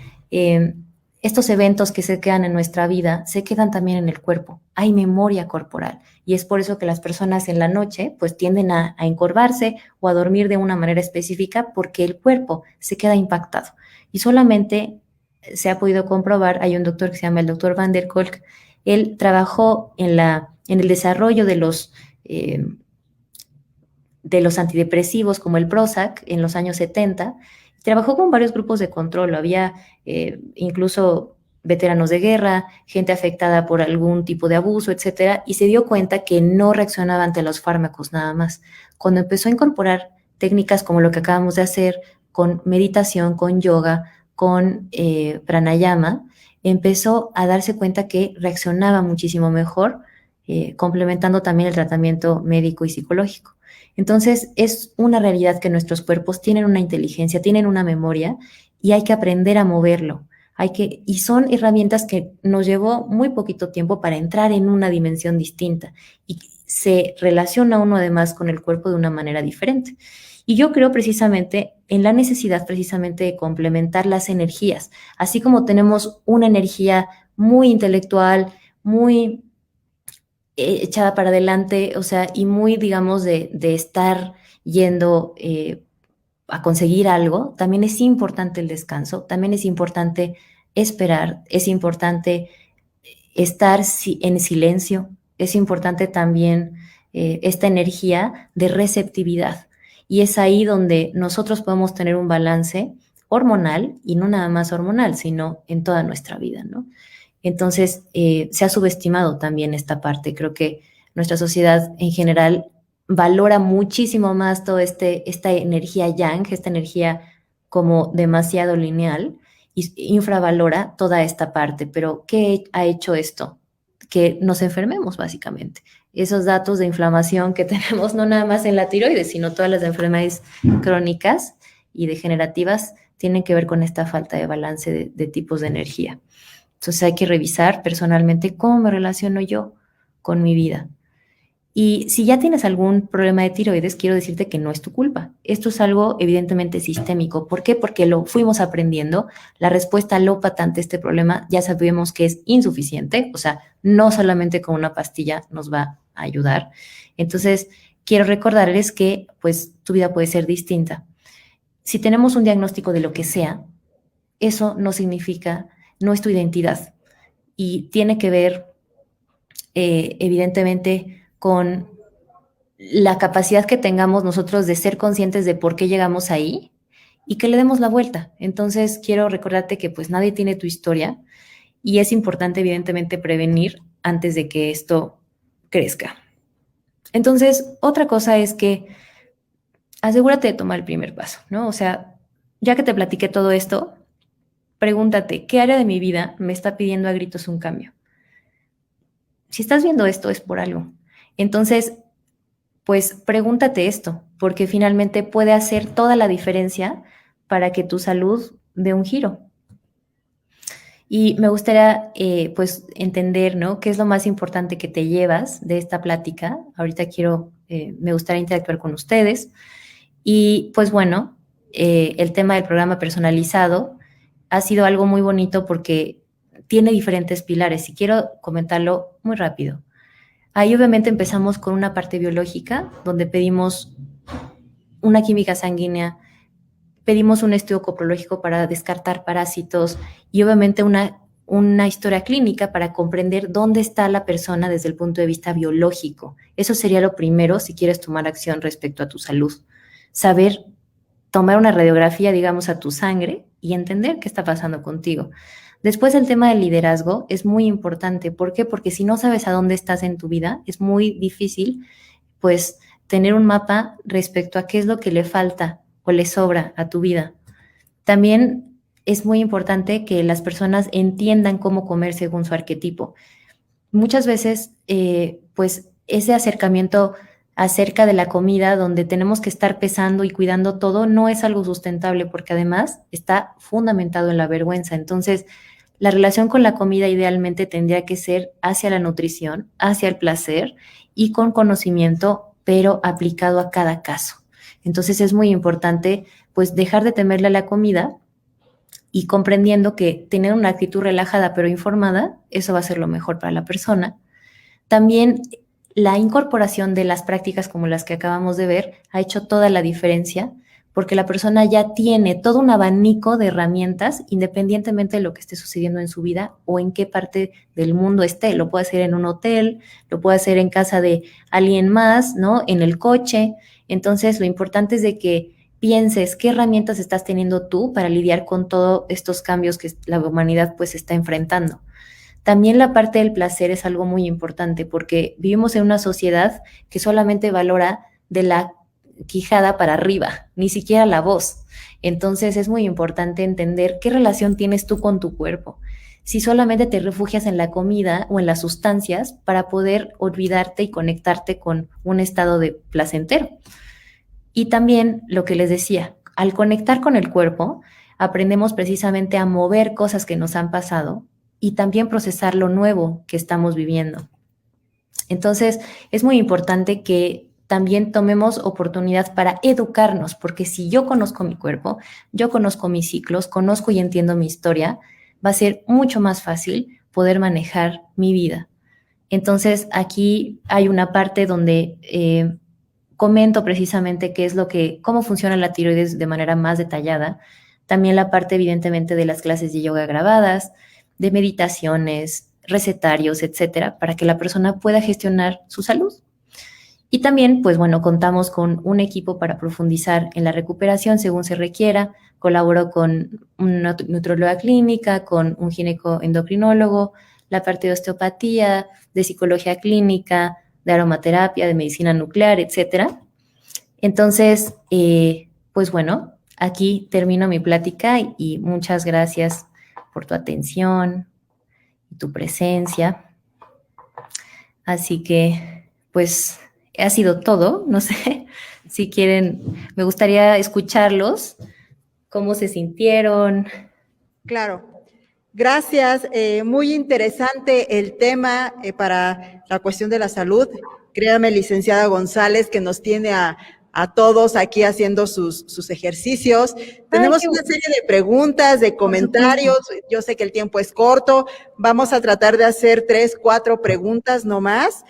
estos eventos que se quedan en nuestra vida, se quedan también en el cuerpo. Hay memoria corporal y es por eso que las personas en la noche pues tienden a encorvarse o a dormir de una manera específica porque el cuerpo se queda impactado. Y solamente se ha podido comprobar, hay un doctor que se llama el doctor Van der Kolk, él trabajó en el desarrollo de los antidepresivos como el Prozac en los años 70, trabajó con varios grupos de control, había incluso veteranos de guerra, gente afectada por algún tipo de abuso, etcétera, y se dio cuenta que no reaccionaba ante los fármacos nada más. Cuando empezó a incorporar técnicas como lo que acabamos de hacer, con meditación, con yoga, con pranayama, empezó a darse cuenta que reaccionaba muchísimo mejor, complementando también el tratamiento médico y psicológico. Entonces, es una realidad que nuestros cuerpos tienen una inteligencia, tienen una memoria y hay que aprender a moverlo. Y son herramientas que nos llevó muy poquito tiempo para entrar en una dimensión distinta y se relaciona uno además con el cuerpo de una manera diferente. Y yo creo precisamente en la necesidad precisamente de complementar las energías, así como tenemos una energía muy intelectual, muy echada para adelante, o sea, y muy, digamos, de estar yendo a conseguir algo, también es importante el descanso, también es importante esperar, es importante estar en silencio, es importante también esta energía de receptividad. Y es ahí donde nosotros podemos tener un balance hormonal, y no nada más hormonal, sino en toda nuestra vida, ¿no? Entonces, se ha subestimado también esta parte. Creo que nuestra sociedad en general valora muchísimo más toda esta energía yang, esta energía como demasiado lineal, y infravalora toda esta parte. Pero, ¿qué ha hecho esto? Que nos enfermemos, básicamente. Esos datos de inflamación que tenemos no nada más en la tiroides, sino todas las enfermedades crónicas y degenerativas tienen que ver con esta falta de balance de tipos de energía. Entonces hay que revisar personalmente cómo me relaciono yo con mi vida. Y si ya tienes algún problema de tiroides, quiero decirte que no es tu culpa. Esto es algo evidentemente sistémico. ¿Por qué? Porque lo fuimos aprendiendo. La respuesta alópata ante este problema ya sabemos que es insuficiente. O sea, no solamente con una pastilla nos va a ayudar. Entonces, quiero recordarles que pues tu vida puede ser distinta. Si tenemos un diagnóstico de lo que sea, eso no significa, no es tu identidad. Y tiene que ver, evidentemente, con la capacidad que tengamos nosotros de ser conscientes de por qué llegamos ahí y que le demos la vuelta. Entonces, quiero recordarte que pues nadie tiene tu historia y es importante, evidentemente, prevenir antes de que esto crezca. Entonces, otra cosa es que asegúrate de tomar el primer paso, ¿no? O sea, ya que te platiqué todo esto, pregúntate, ¿qué área de mi vida me está pidiendo a gritos un cambio? Si estás viendo esto es por algo. Entonces, pues pregúntate esto, porque finalmente puede hacer toda la diferencia para que tu salud dé un giro. Y me gustaría, pues, entender, ¿no? ¿Qué es lo más importante que te llevas de esta plática? Ahorita me gustaría interactuar con ustedes. Y, pues, bueno, el tema del programa personalizado, ha sido algo muy bonito porque tiene diferentes pilares y quiero comentarlo muy rápido. Ahí obviamente empezamos con una parte biológica donde pedimos una química sanguínea, pedimos un estudio coprológico para descartar parásitos y obviamente una historia clínica para comprender dónde está la persona desde el punto de vista biológico. Eso sería lo primero si quieres tomar acción respecto a tu salud. Saber tomar una radiografía, digamos, a tu sangre y entender qué está pasando contigo. Después el tema del liderazgo es muy importante. ¿Por qué? Porque si no sabes a dónde estás en tu vida, es muy difícil, pues, tener un mapa respecto a qué es lo que le falta o le sobra a tu vida. También es muy importante que las personas entiendan cómo comer según su arquetipo. Muchas veces, pues, ese acercamiento acerca de la comida, donde tenemos que estar pesando y cuidando todo, no es algo sustentable porque además está fundamentado en la vergüenza. Entonces, la relación con la comida idealmente tendría que ser hacia la nutrición, hacia el placer y con conocimiento, pero aplicado a cada caso. Entonces, es muy importante, pues, dejar de temerle a la comida y comprendiendo que tener una actitud relajada pero informada, eso va a ser lo mejor para la persona. También la incorporación de las prácticas como las que acabamos de ver ha hecho toda la diferencia porque la persona ya tiene todo un abanico de herramientas independientemente de lo que esté sucediendo en su vida o en qué parte del mundo esté. Lo puede hacer en un hotel, lo puede hacer en casa de alguien más, ¿no? En el coche. Entonces, lo importante es de que pienses qué herramientas estás teniendo tú para lidiar con todos estos cambios que la humanidad pues está enfrentando. También la parte del placer es algo muy importante porque vivimos en una sociedad que solamente valora de la quijada para arriba, ni siquiera la voz. Entonces es muy importante entender qué relación tienes tú con tu cuerpo. Si solamente te refugias en la comida o en las sustancias para poder olvidarte y conectarte con un estado de placentero. Y también lo que les decía, al conectar con el cuerpo, aprendemos precisamente a mover cosas que nos han pasado y también procesar lo nuevo que estamos viviendo. Entonces, es muy importante que también tomemos oportunidad para educarnos, porque si yo conozco mi cuerpo, yo conozco mis ciclos, conozco y entiendo mi historia, va a ser mucho más fácil poder manejar mi vida. Entonces, aquí hay una parte donde comento precisamente qué es cómo funciona la tiroides de manera más detallada. También la parte, evidentemente, de las clases de yoga grabadas, de meditaciones, recetarios, etcétera, para que la persona pueda gestionar su salud. Y también, pues bueno, contamos con un equipo para profundizar en la recuperación según se requiera. Colaboro con una nutrióloga clínica, con un ginecoendocrinólogo, la parte de osteopatía, de psicología clínica, de aromaterapia, de medicina nuclear, etcétera. Entonces, pues bueno, aquí termino mi plática y muchas gracias por tu atención y tu presencia. Así que, pues, ha sido todo. No sé si quieren, me gustaría escucharlos, cómo se sintieron. Claro. Gracias. Muy interesante el tema para la cuestión de la salud. Créame, licenciada González, que nos tiene a todos aquí haciendo sus ejercicios. Tenemos una serie de preguntas, de comentarios. Yo sé que el tiempo es corto. Vamos a tratar de hacer 3, 4 preguntas no más.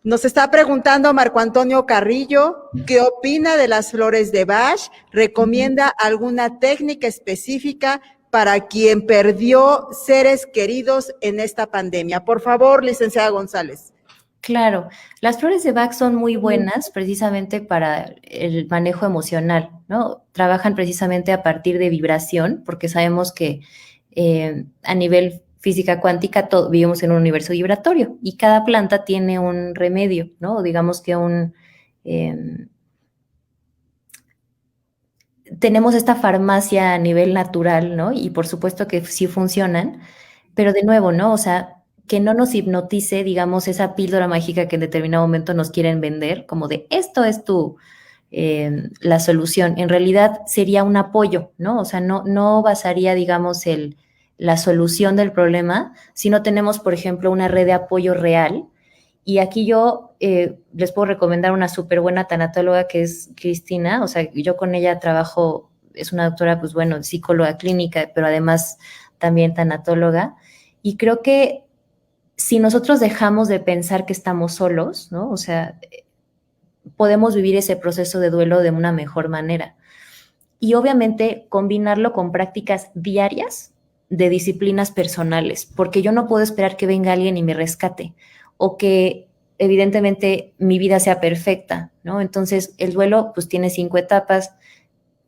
Nos está preguntando Marco Antonio Carrillo, ¿qué opina de las flores de Bach? ¿Recomienda alguna técnica específica para quien perdió seres queridos en esta pandemia? Por favor, licenciada González. Claro, las flores de Bach son muy buenas precisamente para el manejo emocional, ¿no? Trabajan precisamente a partir de vibración, porque sabemos que a nivel física cuántica vivimos en un universo vibratorio y cada planta tiene un remedio, ¿no? Digamos que tenemos esta farmacia a nivel natural, ¿no? Y por supuesto que sí funcionan, pero de nuevo, ¿no? O sea, que no nos hipnotice, digamos, esa píldora mágica que en determinado momento nos quieren vender, como de esto es la solución. En realidad sería un apoyo, ¿no? O sea, no basaría, digamos, la solución del problema si no tenemos, por ejemplo, una red de apoyo real. Y aquí yo les puedo recomendar una súper buena tanatóloga que es Cristina, o sea, yo con ella trabajo es una doctora, pues bueno, psicóloga clínica, pero además también tanatóloga. Y creo que si nosotros dejamos de pensar que estamos solos, ¿no? O sea, podemos vivir ese proceso de duelo de una mejor manera. Y obviamente combinarlo con prácticas diarias de disciplinas personales, porque yo no puedo esperar que venga alguien y me rescate o que evidentemente mi vida sea perfecta, ¿no? Entonces el duelo pues tiene 5 etapas,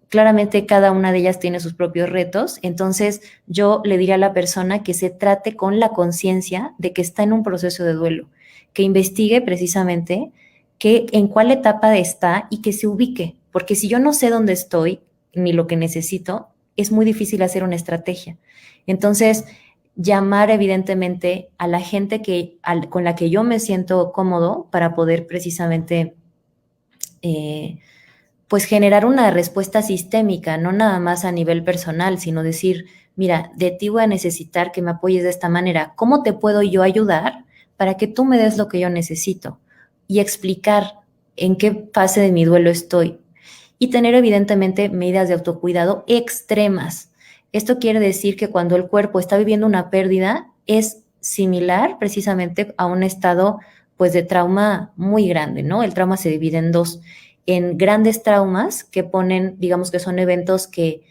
claramente cada una de ellas tiene sus propios retos, entonces yo le diría a la persona que se trate con la conciencia de que está en un proceso de duelo, que investigue precisamente en cuál etapa está y que se ubique, porque si yo no sé dónde estoy ni lo que necesito, es muy difícil hacer una estrategia. Entonces, llamar evidentemente a la gente con la que yo me siento cómodo para poder precisamente pues generar una respuesta sistémica, no nada más a nivel personal, sino decir, mira, de ti voy a necesitar que me apoyes de esta manera. ¿Cómo te puedo yo ayudar para que tú me des lo que yo necesito? Y explicar en qué fase de mi duelo estoy. Y tener evidentemente medidas de autocuidado extremas. Esto quiere decir que cuando el cuerpo está viviendo una pérdida es similar precisamente a un estado pues de trauma muy grande, ¿no? El trauma se divide en dos, en grandes traumas que ponen, digamos que son eventos que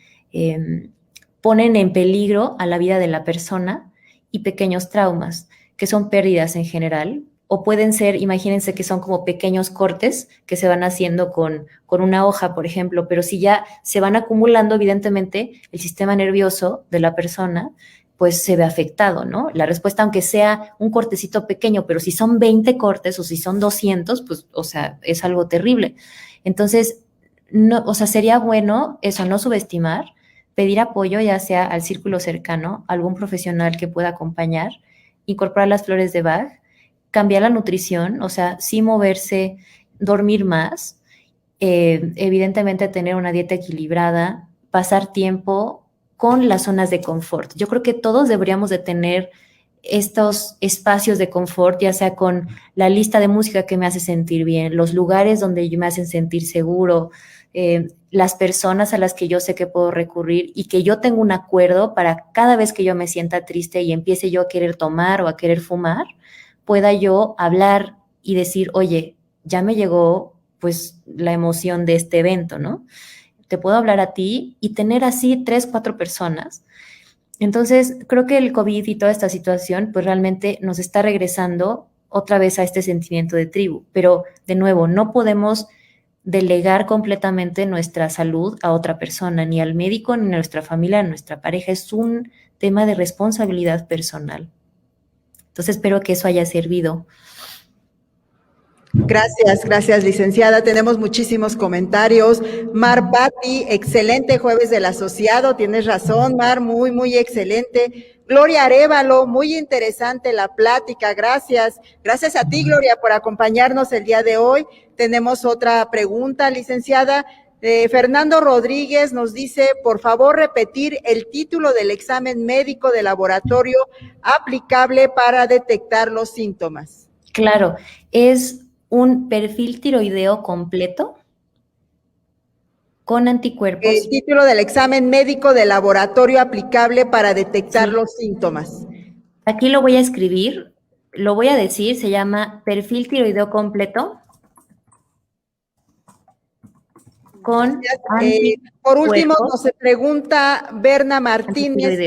ponen en peligro a la vida de la persona, y pequeños traumas, que son pérdidas en general, o pueden ser, imagínense que son como pequeños cortes que se van haciendo con una hoja, por ejemplo, pero si ya se van acumulando, evidentemente el sistema nervioso de la persona pues se ve afectado, ¿no? La respuesta, aunque sea un cortecito pequeño, pero si son 20 cortes o si son 200, pues, o sea, es algo terrible. Entonces, no, o sea, sería bueno eso, no subestimar, pedir apoyo, ya sea al círculo cercano, algún profesional que pueda acompañar, incorporar las flores de Bach, cambiar la nutrición, o sea, sí moverse, dormir más, evidentemente tener una dieta equilibrada, pasar tiempo con las zonas de confort. Yo creo que todos deberíamos de tener estos espacios de confort, ya sea con la lista de música que me hace sentir bien, los lugares donde me hacen sentir seguro, las personas a las que yo sé que puedo recurrir y que yo tengo un acuerdo para cada vez que yo me sienta triste y empiece yo a querer tomar o a querer fumar, pueda yo hablar y decir, oye, ya me llegó pues la emoción de este evento, ¿no? Te puedo hablar a ti y tener así 3, 4 personas. Entonces, creo que el COVID y toda esta situación pues realmente nos está regresando otra vez a este sentimiento de tribu, pero de nuevo, no podemos delegar completamente nuestra salud a otra persona, ni al médico, ni a nuestra familia, ni a nuestra pareja. Es un tema de responsabilidad personal. Entonces, espero que eso haya servido. Gracias, licenciada. Tenemos muchísimos comentarios. Mar Patti, excelente jueves del asociado. Tienes razón, Mar, muy, muy excelente. Gloria Arévalo, muy interesante la plática. Gracias. Gracias a ti, Gloria, por acompañarnos el día de hoy. Tenemos otra pregunta, licenciada. Fernando Rodríguez nos dice, por favor, repetir el título del examen médico de laboratorio aplicable para detectar los síntomas. Claro, es un perfil tiroideo completo con anticuerpos. El título del examen médico de laboratorio aplicable para detectar los síntomas. Aquí lo voy a escribir, lo voy a decir, se llama perfil tiroideo completo con por último, nos pregunta Berna Martínez,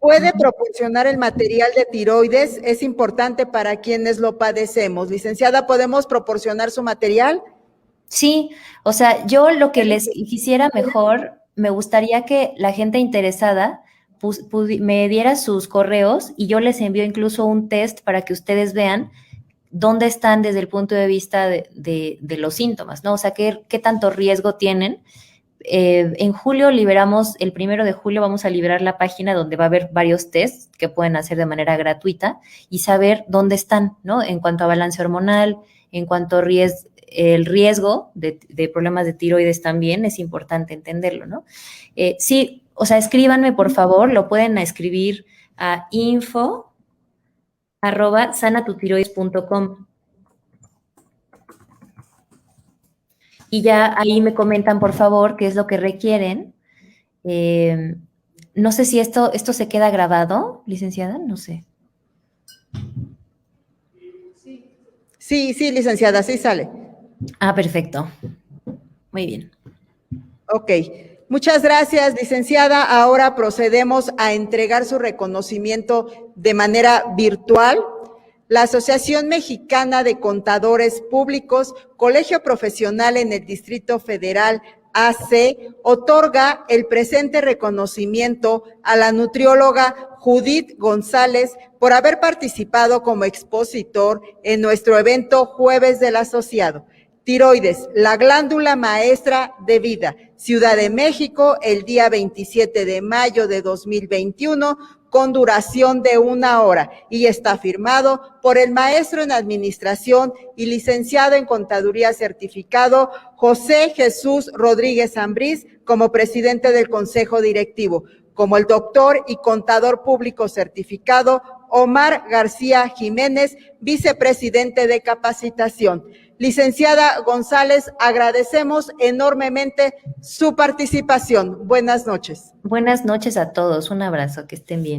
¿puede proporcionar el material de tiroides? Es importante para quienes lo padecemos. Licenciada, ¿podemos proporcionar su material? Sí, o sea, yo lo que les quisiera mejor, me gustaría que la gente interesada me diera sus correos y yo les envío incluso un test para que ustedes vean dónde están desde el punto de vista de los síntomas, ¿no? O sea, qué tanto riesgo tienen. En julio liberamos, el 1 de julio vamos a liberar la página donde va a haber varios tests que pueden hacer de manera gratuita y saber dónde están, ¿no? En cuanto a balance hormonal, en cuanto a el riesgo de problemas de tiroides también es importante entenderlo, ¿no? Sí, o sea, escríbanme por favor, lo pueden escribir a info@sanatutiroides.com. Y ya ahí me comentan, por favor, qué es lo que requieren No sé si esto se queda grabado, licenciada, no sé. Sí, sí, licenciada, sí sale. Ah, perfecto. Muy bien. Ok, muchas gracias, licenciada. Ahora procedemos a entregar su reconocimiento de manera virtual. La Asociación Mexicana de Contadores Públicos, Colegio Profesional en el Distrito Federal, AC, otorga el presente reconocimiento a la nutrióloga Judith González por haber participado como expositor en nuestro evento Jueves del Asociado. Tiroides, la glándula maestra de vida, Ciudad de México, el día 27 de mayo de 2021, con duración de 1 hora, y está firmado por el maestro en Administración y licenciado en Contaduría certificado José Jesús Rodríguez Ambriz como presidente del Consejo Directivo, como el doctor y contador público certificado Omar García Jiménez, vicepresidente de capacitación. Licenciada González, agradecemos enormemente su participación. Buenas noches. Buenas noches a todos. Un abrazo, que estén bien.